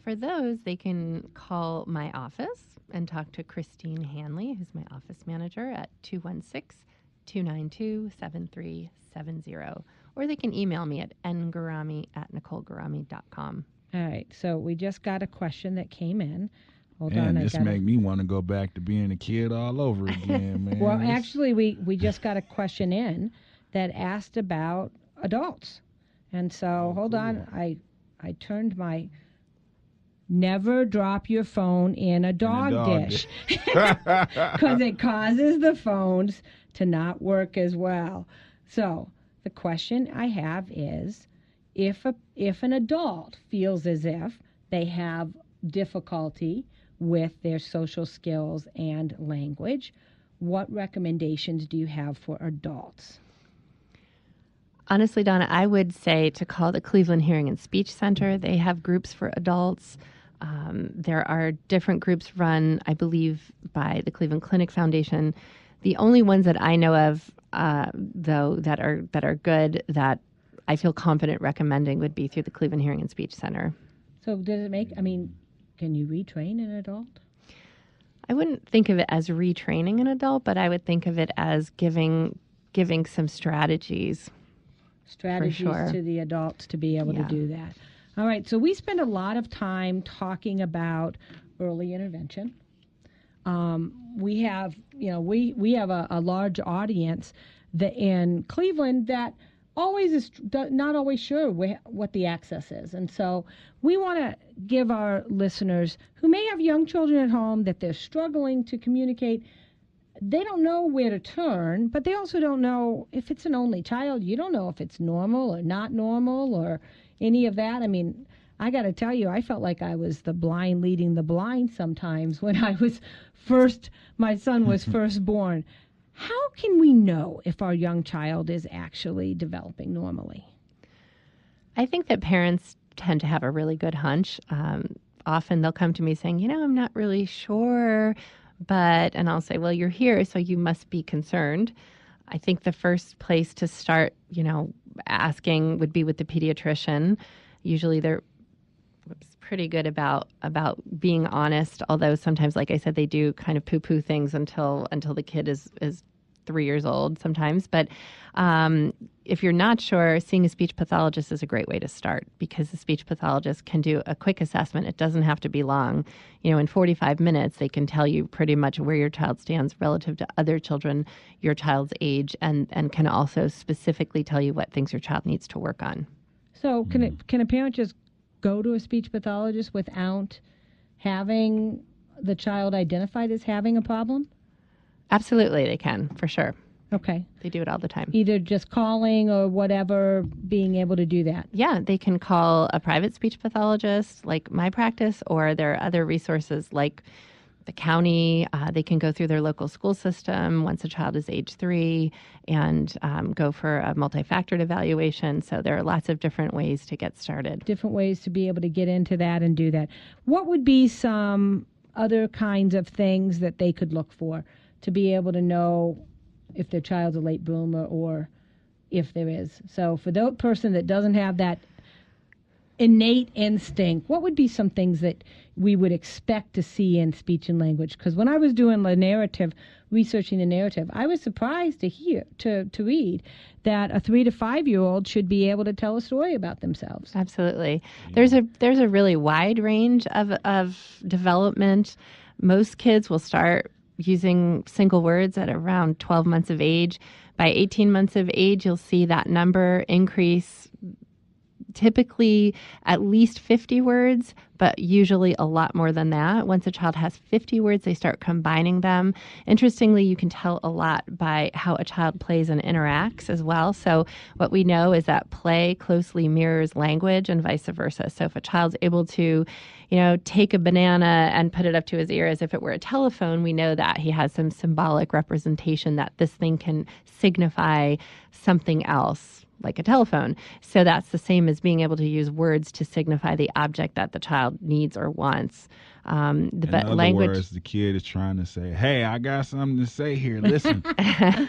Speaker 4: For those, they can call my office and talk to Christine Hanley, who's my office manager, at 216-292-7370. Or they can email me at ngarami@nicolegerami.com.
Speaker 3: All right. So we just got a question that came in. Hold
Speaker 2: Man,
Speaker 3: on.
Speaker 2: this make me want to go back to being a kid all over again, man.
Speaker 3: Well, actually, we just got a question in that asked about adults. And so, hold on, I turned my never drop your phone in a dog dish because it causes the phones to not work as well. So the question I have is, if an adult feels as if they have difficulty with their social skills and language, what recommendations do you have for adults?
Speaker 4: Honestly, Donna, I would say to call the Cleveland Hearing and Speech Center. They have groups for adults. There are different groups run, I believe, by the Cleveland Clinic Foundation. The only ones that I know of, though, that are good, that I feel confident recommending would be through the Cleveland Hearing and Speech Center. So
Speaker 3: does it can you retrain an adult?
Speaker 4: I wouldn't think of it as retraining an adult, but I would think of it as giving some strategies.
Speaker 3: To the adults to be able to do that. All right, so we spend a lot of time talking about early intervention. We have a large audience that in Cleveland that always is not always sure what the access is, and so we want to give our listeners who may have young children at home that they're struggling to communicate. They don't know where to turn, but they also don't know if it's an only child. You don't know if it's normal or not normal or any of that. I mean, I got to tell you, I felt like I was the blind leading the blind sometimes when my son was first born. How can we know if our young child is actually developing normally?
Speaker 4: I think that parents tend to have a really good hunch. Often they'll come to me saying, I'm not really sure. And I'll say, well, you're here, so you must be concerned. I think the first place to start, asking would be with the pediatrician. Usually they're pretty good about being honest, although sometimes, like I said, they do kind of poo-poo things until the kid is 3 years old sometimes. But if you're not sure, seeing a speech pathologist is a great way to start, because the speech pathologist can do a quick assessment. It doesn't have to be long. In 45 minutes, they can tell you pretty much where your child stands relative to other children your child's age, and can also specifically tell you what things your child needs to work on.
Speaker 3: So can a parent just go to a speech pathologist without having the child identified as having a problem?
Speaker 4: Absolutely, they can, for sure.
Speaker 3: Okay.
Speaker 4: They do it all the time.
Speaker 3: Either just calling or whatever, being able to do that.
Speaker 4: Yeah, they can call a private speech pathologist like my practice, or there are other resources like the county. They can go through their local school system once a child is age 3 and go for a multi-factored evaluation. So there are lots of different ways to get started.
Speaker 3: Different ways to be able to get into that and do that. What would be some other kinds of things that they could look for to be able to know if their child's a late bloomer or if there is? So for the person that doesn't have that innate instinct, what would be some things that we would expect to see in speech and language? Because when I was doing the narrative, researching the narrative, I was surprised to read that a 3 to 5 year old should be able to tell a story about themselves.
Speaker 4: Absolutely. There's a really wide range of development. Most kids will start using single words at around 12 months of age. By 18 months of age, you'll see that number increase typically at least 50 words, but usually a lot more than that. Once a child has 50 words, they start combining them. Interestingly, you can tell a lot by how a child plays and interacts as well. So what we know is that play closely mirrors language and vice versa. So if a child's able to, take a banana and put it up to his ear as if it were a telephone, we know that he has some symbolic representation that this thing can signify something else, like a telephone. So that's the same as being able to use words to signify the object that the child needs or wants.
Speaker 2: In other words, the kid is trying to say, hey, I got something to say here. Listen.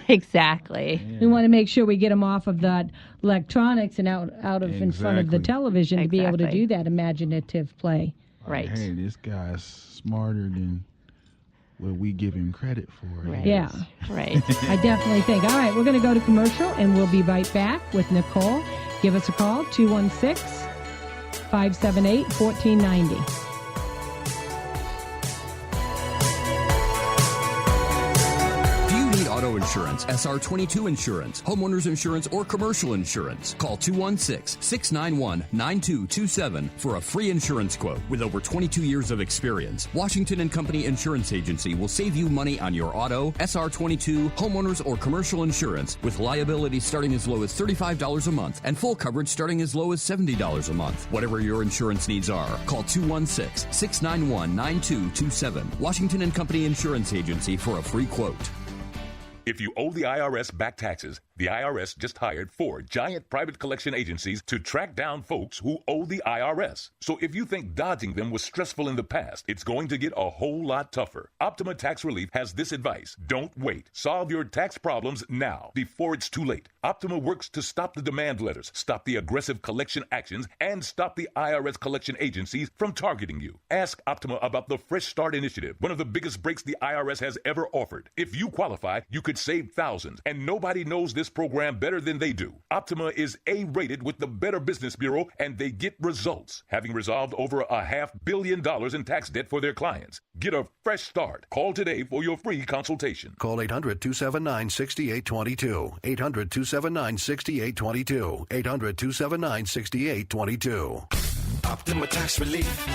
Speaker 4: Exactly.
Speaker 2: Yeah.
Speaker 3: We want to make sure we get them off of that electronics and out of in front of the television to be able to do that imaginative play.
Speaker 4: Right.
Speaker 2: Hey, this guy's smarter than what we give him credit for.
Speaker 4: Right.
Speaker 3: Yeah.
Speaker 4: Right.
Speaker 3: I definitely think. All right, we're going to go to commercial, and we'll be right back with Nicole. Give us a call, 216-578-1490.
Speaker 1: Auto insurance, SR22 insurance, homeowners insurance, or commercial insurance. Call 216-691-9227 for a free insurance quote. With over 22 years of experience, Washington and Company Insurance Agency will save you money on your auto, SR22, homeowners, or commercial insurance with liability starting as low as $35 a month and full coverage starting as low as $70 a month. Whatever your insurance needs are, call 216-691-9227. Washington and Company Insurance Agency for a free quote.
Speaker 8: If you owe the IRS back taxes, the IRS just hired 4 giant private collection agencies to track down folks who owe the IRS. So if you think dodging them was stressful in the past, it's going to get a whole lot tougher. Optima Tax Relief has this advice. Don't wait. Solve your tax problems now, before it's too late. Optima works to stop the demand letters, stop the aggressive collection actions, and stop the IRS collection agencies from targeting you. Ask Optima about the Fresh Start Initiative, one of the biggest breaks the IRS has ever offered. If you qualify, you could save thousands, and nobody knows this program better than they do. Optima is A-rated with the Better Business Bureau, and they get results, having resolved over $500 million in tax debt for their clients. Get a fresh start. Call today for your free consultation.
Speaker 9: Call 800-279-6822. 800-279-6822. 800-279-6822.
Speaker 10: Optima Tax Relief.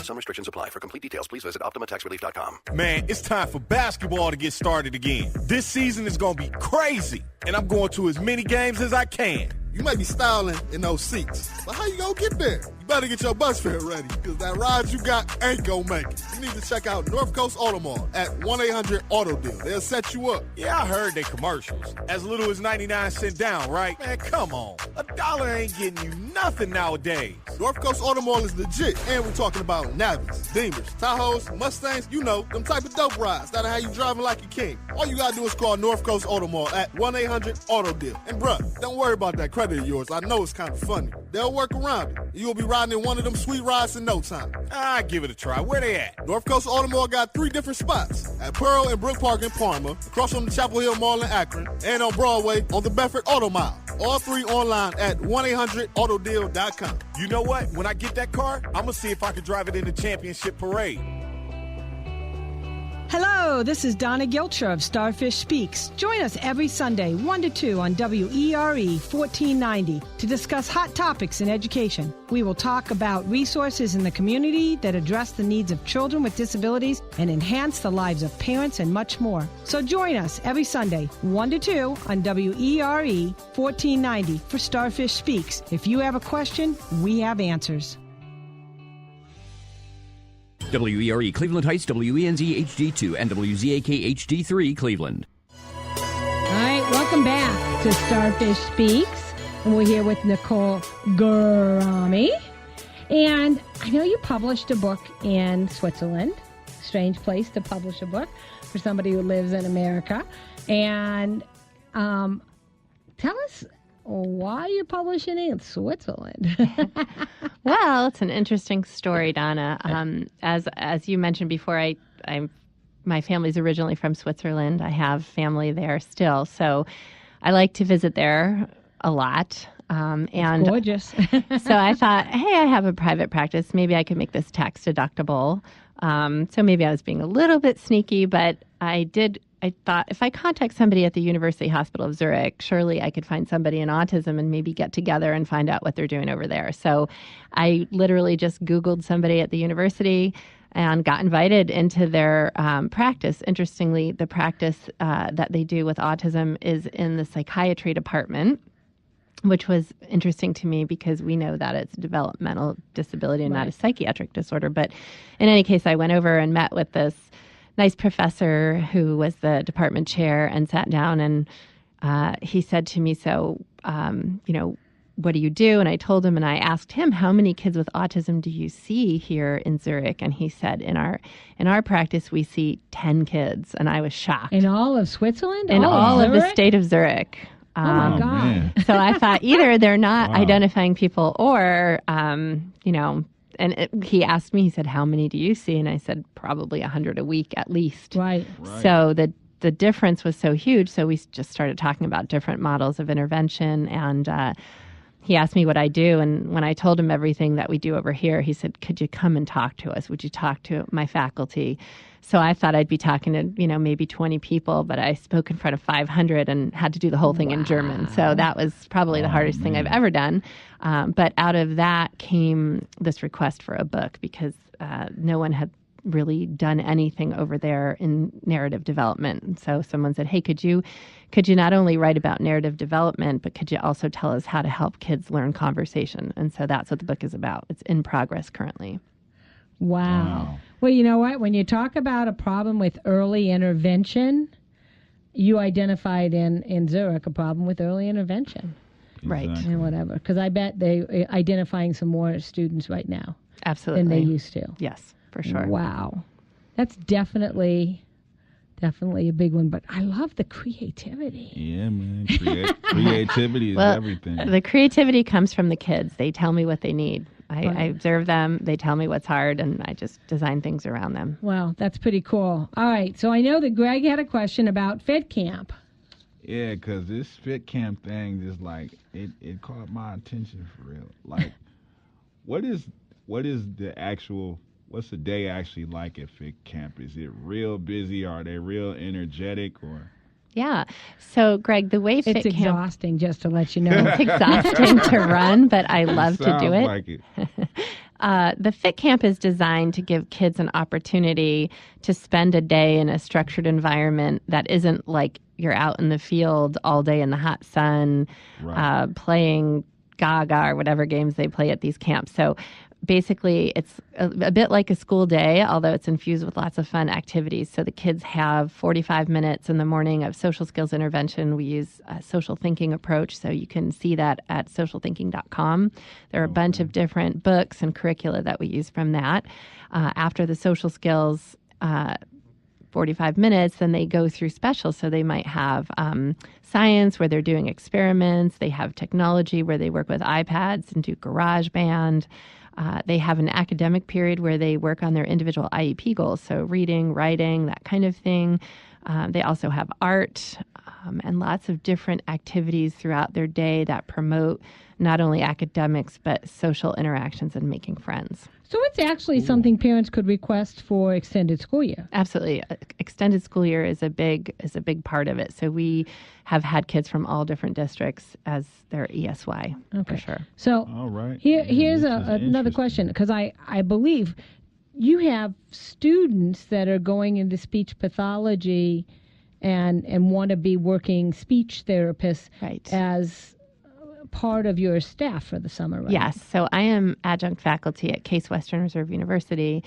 Speaker 9: Some restrictions apply. For complete details, please visit OptimaTaxRelief.com.
Speaker 11: Man, it's time for basketball to get started again. This season is going to be crazy, and I'm going to as many games as I can.
Speaker 12: You may be styling in those seats, but how you gonna get there? You better get your bus fare ready, because that ride you got ain't gonna make it. You need to check out North Coast Auto Mall at 1-800-AUTO-DEAL. They'll set you up.
Speaker 11: Yeah, I heard they commercials. As little as 99 cents down, right? Man, come on. $1 ain't getting you nothing nowadays.
Speaker 12: North Coast Auto Mall is legit, and we're talking about Navis, Beamers, Tahoes, Mustangs, them type of dope rides that'll have you driving like a king. All you gotta do is call North Coast Auto Mall at 1-800-AUTO-DEAL. And bruh, don't worry about that credit of yours. I know it's kind of funny. They'll work around it. You'll be riding in one of them sweet rides in no time.
Speaker 11: I give it a try. Where they at?
Speaker 12: North Coast Auto Mall got 3 different spots. At Pearl and Brook Park in Parma, across from the Chapel Hill Mall in Akron, and on Broadway on the Bedford Auto Mile. All 3 online at 1-800-AUTODEAL.com.
Speaker 11: You know what? When I get that car, I'm going to see if I can drive it in the championship parade.
Speaker 3: Hello, this is Donna Gilcher of Starfish Speaks. Join us every Sunday, 1 to 2 on WERE 1490 to discuss hot topics in education. We will talk about resources in the community that address the needs of children with disabilities and enhance the lives of parents and much more. So join us every Sunday, 1 to 2 on WERE 1490 for Starfish Speaks. If you have a question, we have answers.
Speaker 1: WERE Cleveland Heights, WENZ HD2, and WZAK HD3 Cleveland.
Speaker 3: All right, welcome back to Starfish Speaks. And we're here with Nicole Gerami. And I know you published a book in Switzerland. Strange place to publish a book for somebody who lives in America. And tell us why you're publishing it in Switzerland.
Speaker 4: Well, it's an interesting story, Donna. As you mentioned before, my family's originally from Switzerland. I have family there still, so I like to visit there a lot. And
Speaker 3: gorgeous.
Speaker 4: So I thought, hey, I have a private practice. Maybe I could make this tax deductible. So maybe I was being a little bit sneaky, but I did I thought if I contact somebody at the University Hospital of Zurich, surely I could find somebody in autism and maybe get together and find out what they're doing over there. So I literally just Googled somebody at the university and got invited into their practice. Interestingly, the practice that they do with autism is in the psychiatry department, which was interesting to me because we know that it's a developmental disability and not a psychiatric disorder. But in any case, I went over and met with this nice professor who was the department chair and sat down, and he said to me, so, what do you do? And I told him, and I asked him, how many kids with autism do you see here in Zurich? And he said, in our practice, we see 10 kids. And I was shocked.
Speaker 3: In all of Switzerland?
Speaker 4: In all of the state of Zurich.
Speaker 3: Oh, my God.
Speaker 4: So I thought either they're not identifying people or, he asked me, he said, how many do you see? And I said, probably 100 a week at least.
Speaker 3: Right.
Speaker 4: So the difference was so huge. So we just started talking about different models of intervention. And he asked me what I do. And when I told him everything that we do over here, he said, could you come and talk to us? Would you talk to my faculty? So I thought I'd be talking to, maybe 20 people, but I spoke in front of 500 and had to do the whole thing in German. So that was probably the hardest thing I've ever done. But out of that came this request for a book because no one had really done anything over there in narrative development. And so someone said, hey, could you not only write about narrative development, but could you also tell us how to help kids learn conversation? And so that's what the book is about. It's in progress currently.
Speaker 3: Wow. Well, you know what? When you talk about a problem with early intervention, you identified in Zurich a problem with early intervention.
Speaker 4: Right.
Speaker 3: And whatever. Because I bet they're identifying some more students right now.
Speaker 4: Absolutely.
Speaker 3: Than they used to.
Speaker 4: Yes, for sure.
Speaker 3: Wow. That's definitely a big one. But I love the creativity.
Speaker 2: Yeah, man. Creativity is everything.
Speaker 4: The creativity comes from the kids. They tell me what they need. I observe them. They tell me what's hard, and I just design things around them.
Speaker 3: Wow, that's pretty cool. All right, so I know that Greg had a question about Fit Camp.
Speaker 2: Yeah, because this Fit Camp thing just it caught my attention for real. Like, what's the day actually like at Fit Camp? Is it real busy? Are they real energetic or?
Speaker 4: Yeah. So, Greg, the way Fit
Speaker 3: It's
Speaker 4: Camp...
Speaker 3: exhausting, just to let you know.
Speaker 4: It's exhausting to run, but I love to do it.
Speaker 2: Like it.
Speaker 4: The Fit Camp is designed to give kids an opportunity to spend a day in a structured environment that isn't like you're out in the field all day in the hot sun, playing Gaga or whatever games they play at these camps. So basically, it's a bit like a school day, although it's infused with lots of fun activities. So the kids have 45 minutes in the morning of social skills intervention. We use a social thinking approach, so you can see that at socialthinking.com. There are a bunch of different books and curricula that we use from that. After the social skills 45 minutes, then they go through specials. So they might have science where they're doing experiments. They have technology where they work with iPads and do GarageBand. They have an academic period where they work on their individual IEP goals, so reading, writing, that kind of thing. They also have art and lots of different activities throughout their day that promote not only academics, but social interactions and making friends.
Speaker 3: So it's actually something parents could request for extended school year.
Speaker 4: Absolutely. Extended school year is a big part of it. So we have had kids from all different districts as their ESY, for sure.
Speaker 3: So
Speaker 2: all right.
Speaker 3: Here's another question, because I believe you have students that are going into speech pathology and want to be working speech therapists as part of your staff for the summer, right?
Speaker 4: Yes. So I am adjunct faculty at Case Western Reserve University,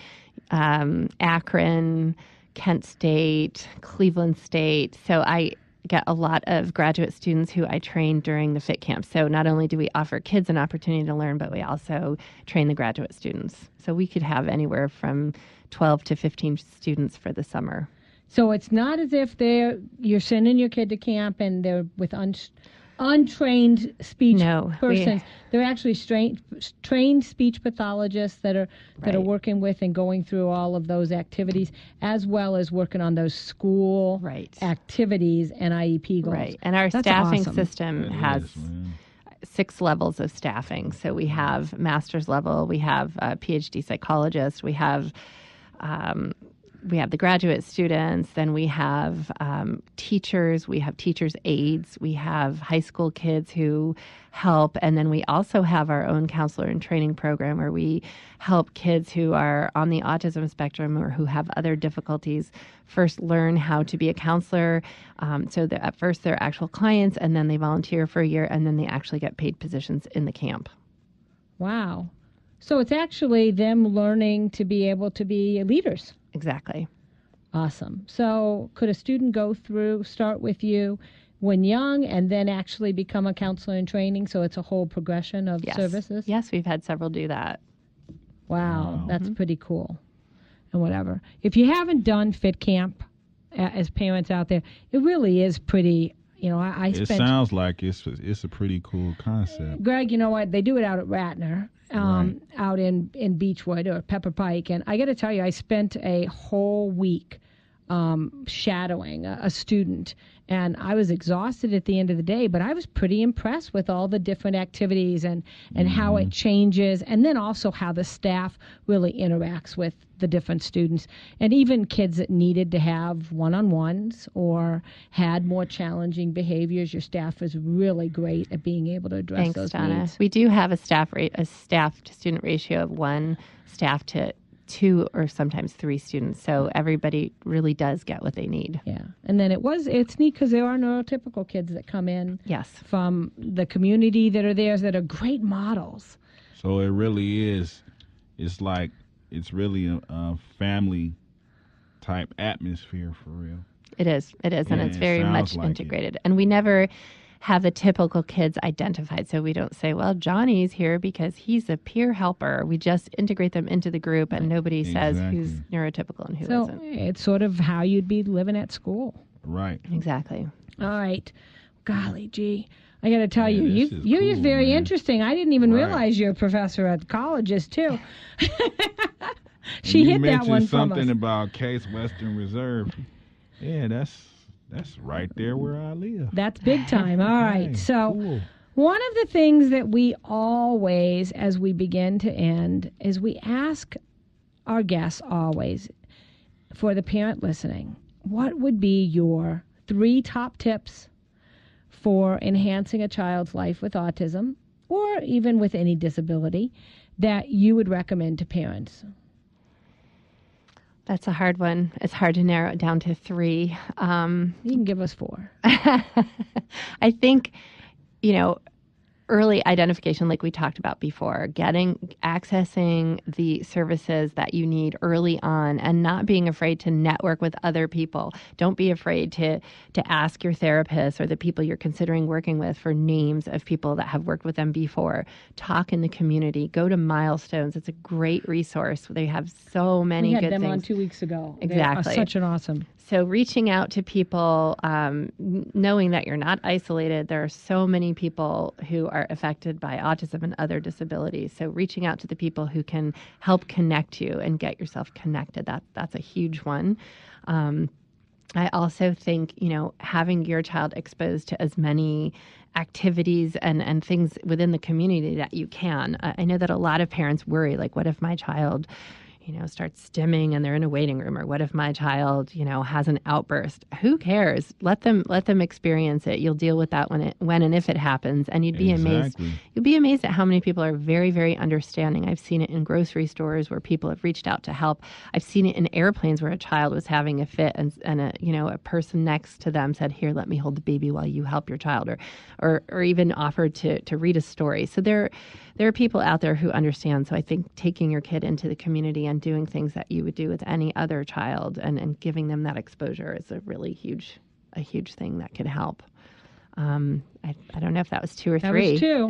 Speaker 4: Akron, Kent State, Cleveland State. So I get a lot of graduate students who I train during the Fit Camp. So not only do we offer kids an opportunity to learn, but we also train the graduate students. So we could have anywhere from 12 to 15 students for the summer.
Speaker 3: So it's not as if you're sending your kid to camp and they're with untrained speech persons. They're actually trained speech pathologists that are working with and going through all of those activities, as well as working on those school activities and IEP goals.
Speaker 4: Right. And our staffing system has 6 levels of staffing. So we have master's level, we have a PhD psychologist, we have we have the graduate students, then we have teachers, we have teachers' aides, we have high school kids who help, and then we also have our own counselor and training program where we help kids who are on the autism spectrum or who have other difficulties first learn how to be a counselor. So that at first they're actual clients, and then they volunteer for a year, and then they actually get paid positions in the camp.
Speaker 3: Wow. So it's actually them learning to be able to be leaders.
Speaker 4: Exactly.
Speaker 3: Awesome. So could a student start with you when young and then actually become a counselor in training? So it's a whole progression of services?
Speaker 4: Yes, we've had several do that.
Speaker 3: Wow. That's pretty cool. And whatever. If you haven't done Fit Camp as parents out there, it really is pretty. It
Speaker 2: sounds like it's a pretty cool concept.
Speaker 3: Greg, you know what? They do it out at Ratner, out in Beechwood or Pepper Pike. And I got to tell you, I spent a whole week shadowing a student. And I was exhausted at the end of the day, but I was pretty impressed with all the different activities and how it changes, and then also how the staff really interacts with the different students. And even kids that needed to have one-on-ones or had more challenging behaviors, your staff was really great at being able to address those
Speaker 4: Donna.
Speaker 3: needs.
Speaker 4: We do have a staff to student ratio of 1 staff to 2 or sometimes 3 students. So everybody really does get what they need.
Speaker 3: Yeah. And then it's neat because there are neurotypical kids that come in from the community that are there that are great models.
Speaker 2: So it really is, it's really a family type atmosphere for real.
Speaker 4: It is. And it's very much
Speaker 2: like
Speaker 4: integrated. And we never have the typical kids identified. So we don't say, well, Johnny's here because he's a peer helper. We just integrate them into the group, and nobody says who's neurotypical and who isn't.
Speaker 3: So it's sort of how you'd be living at school.
Speaker 2: Right.
Speaker 4: Exactly.
Speaker 3: All right. Golly gee. I got to tell you, you're just
Speaker 2: cool,
Speaker 3: very
Speaker 2: man.
Speaker 3: interesting. I didn't even realize you're a professor at colleges, too. She
Speaker 2: you
Speaker 3: hit that one from us.
Speaker 2: something about Case Western Reserve. Yeah, that's right there where I live.
Speaker 3: That's big time. All right. So one of the things that we always, as we begin to end, is we ask our guests always, for the parent listening, what would be your 3 top tips for enhancing a child's life with autism or even with any disability that you would recommend to parents?
Speaker 4: That's a hard one. It's hard to narrow it down to 3.
Speaker 3: You can give us 4.
Speaker 4: I think, early identification, like we talked about before, accessing the services that you need early on and not being afraid to network with other people. Don't be afraid to ask your therapist or the people you're considering working with for names of people that have worked with them before. Talk in the community. Go to Milestones. It's a great resource. They have so many good things.
Speaker 3: We had them on 2 weeks ago.
Speaker 4: Exactly.
Speaker 3: They are such an awesome.
Speaker 4: So reaching out to people, knowing that you're not isolated. There are so many people who are affected by autism and other disabilities. So reaching out to the people who can help connect you and get yourself connected, that's a huge one. I also think, having your child exposed to as many activities and things within the community that you can. I know that a lot of parents worry, like, what if my child starts stimming and they're in a waiting room, or what if my child, has an outburst? Who cares? Let them experience it. You'll deal with that when and if it happens, and you'd be amazed. You'd be amazed at how many people are very, very understanding. I've seen it in grocery stores where people have reached out to help. I've seen it in airplanes where a child was having a fit and a person next to them said, "Here, let me hold the baby while you help your child," or even offered to read a story. So there are people out there who understand. So I think taking your kid into the community and doing things that you would do with any other child and giving them that exposure is a really huge thing that could help. I don't know if that was 2 or 3.
Speaker 3: That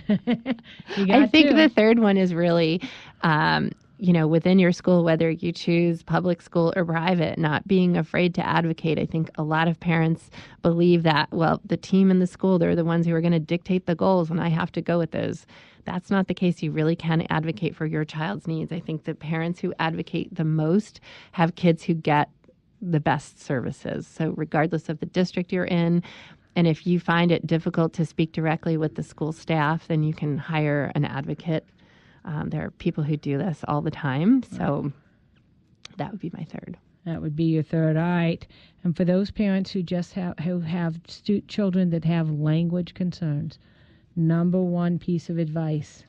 Speaker 3: was 2.
Speaker 4: I think the third one is really, within your school, whether you choose public school or private, not being afraid to advocate. I think a lot of parents believe that, well, the team in the school, they're the ones who are going to dictate the goals and I have to go with those. That's not the case. You really can advocate for your child's needs. I think the parents who advocate the most have kids who get the best services. So regardless of the district you're in, and if you find it difficult to speak directly with the school staff, then you can hire an advocate. There are people who do this all the time. So That would be my third.
Speaker 3: That would be your third. All right. And for those parents who have children that have language concerns, number one piece of advice.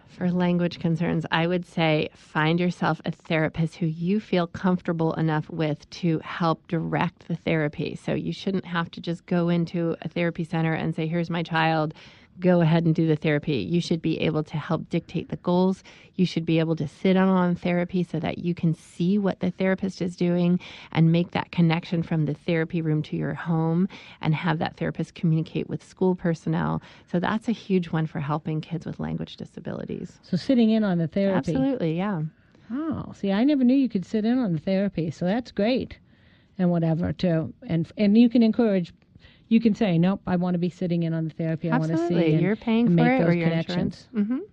Speaker 4: For language concerns, I would say find yourself a therapist who you feel comfortable enough with to help direct the therapy. So you shouldn't have to just go into a therapy center and say, here's my child, go ahead and do the therapy. You should be able to help dictate the goals. You should be able to sit on therapy so that you can see what the therapist is doing and make that connection from the therapy room to your home and have that therapist communicate with school personnel. So that's a huge one for helping kids with language disabilities.
Speaker 3: So sitting in on the therapy.
Speaker 4: Absolutely, yeah.
Speaker 3: Oh, see, I never knew you could sit in on the therapy, so that's great. And whatever, too. And you can encourage. You can say, nope, I want to be sitting in on the therapy.
Speaker 4: Absolutely.
Speaker 3: I want to see
Speaker 4: You're paying
Speaker 3: and
Speaker 4: for
Speaker 3: make
Speaker 4: it
Speaker 3: those
Speaker 4: or your
Speaker 3: connections.
Speaker 4: insurance.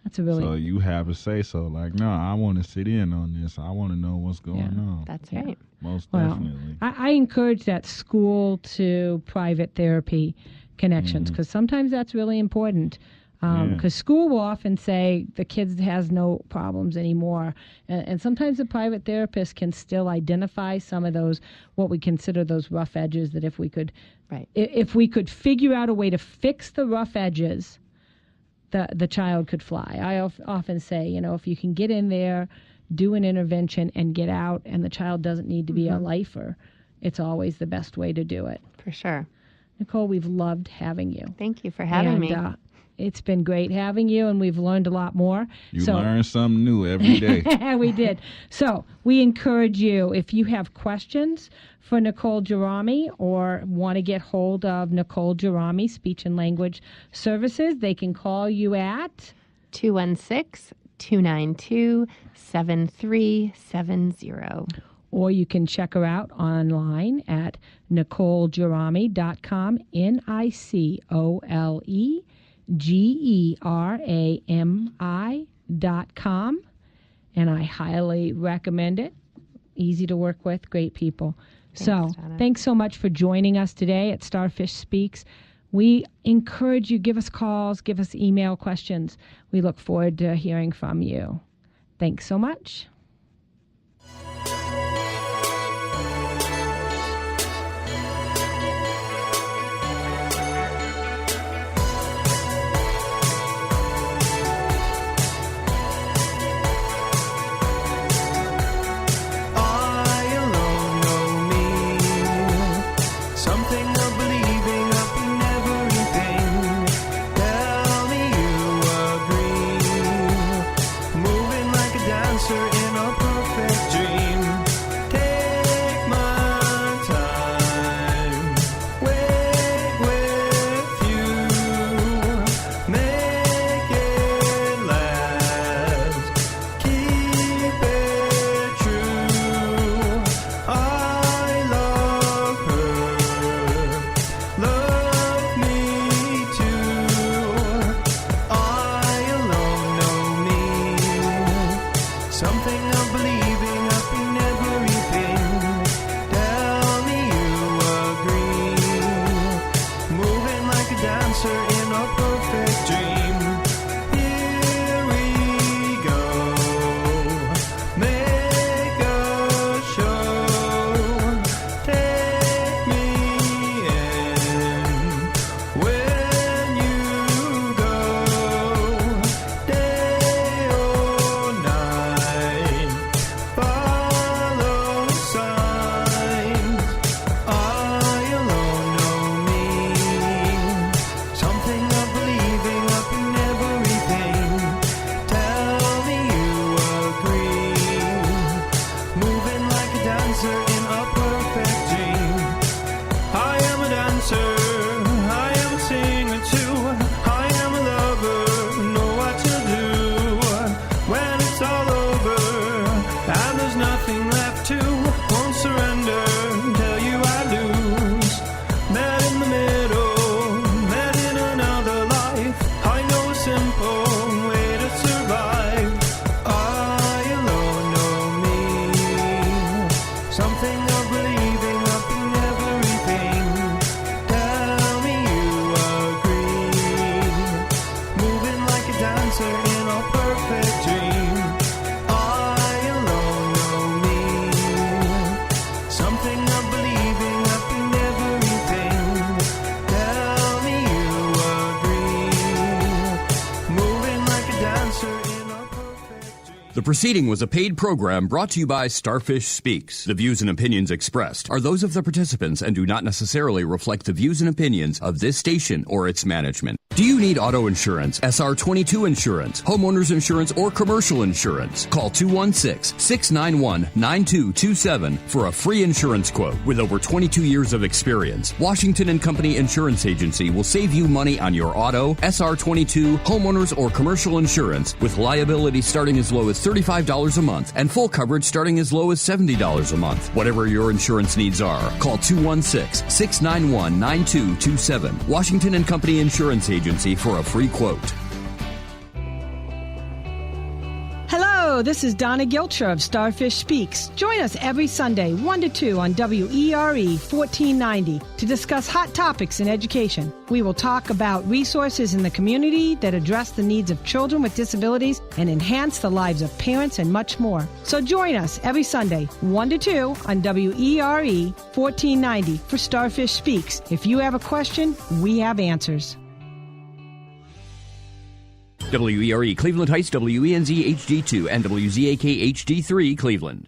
Speaker 3: That's a really...
Speaker 2: So you have a say-so, like, no, I want to sit in on this. I want to know what's going on.
Speaker 4: That's right.
Speaker 2: Most
Speaker 3: Well,
Speaker 2: definitely.
Speaker 3: I encourage that school to private therapy connections because sometimes that's really important. Because school will often say the kid has no problems anymore. And sometimes the private therapist can still identify some of those, what we consider those rough edges, that if we could figure out a way to fix the rough edges, the child could fly. I often say, if you can get in there, do an intervention, and get out, and the child doesn't need to be a lifer, it's always the best way to do it.
Speaker 4: For sure.
Speaker 3: Nicole, we've loved having you.
Speaker 4: Thank you for having me.
Speaker 3: It's been great having you, and we've learned a lot more.
Speaker 2: You learn something new every day.
Speaker 3: We did. So we encourage you, if you have questions for Nicole Gerami or want to get hold of Nicole Gerami, Speech and Language Services, they can call you at
Speaker 4: 216-292-7370.
Speaker 3: Or you can check her out online at NicoleGerami.com, NicoleGerami.com, and I highly recommend it. Easy to work with, great people. Thanks so much for joining us today at Starfish Speaks. We encourage you, give us calls, give us email questions. We look forward to hearing from you. Thanks so much.
Speaker 10: Something of believing up
Speaker 1: The proceeding was a paid program brought to you by Starfish Speaks. The views and opinions expressed are those of the participants and do not necessarily reflect the views and opinions of this station or its management. Do you need auto insurance, SR22 insurance, homeowners insurance, or commercial insurance? Call 216-691-9227 for a free insurance quote. With over 22 years of experience, Washington & Company Insurance Agency will save you money on your auto, SR22, homeowners, or commercial insurance with liability starting as low as $35 a month and full coverage starting as low as $70 a month. Whatever your insurance needs are, call 216-691-9227. Washington & Company Insurance Agency for a free quote.
Speaker 3: Hello, this is Donna Gilcher of Starfish Speaks. Join us every Sunday, 1 to 2 on WERE 1490 to discuss hot topics in education. We will talk about resources in the community that address the needs of children with disabilities and enhance the lives of parents and much more. So join us every Sunday, 1 to 2 on WERE 1490 for Starfish Speaks. If you have a question, we have answers.
Speaker 1: WERE Cleveland Heights, WENZ HD2, and WZAK HD3 Cleveland.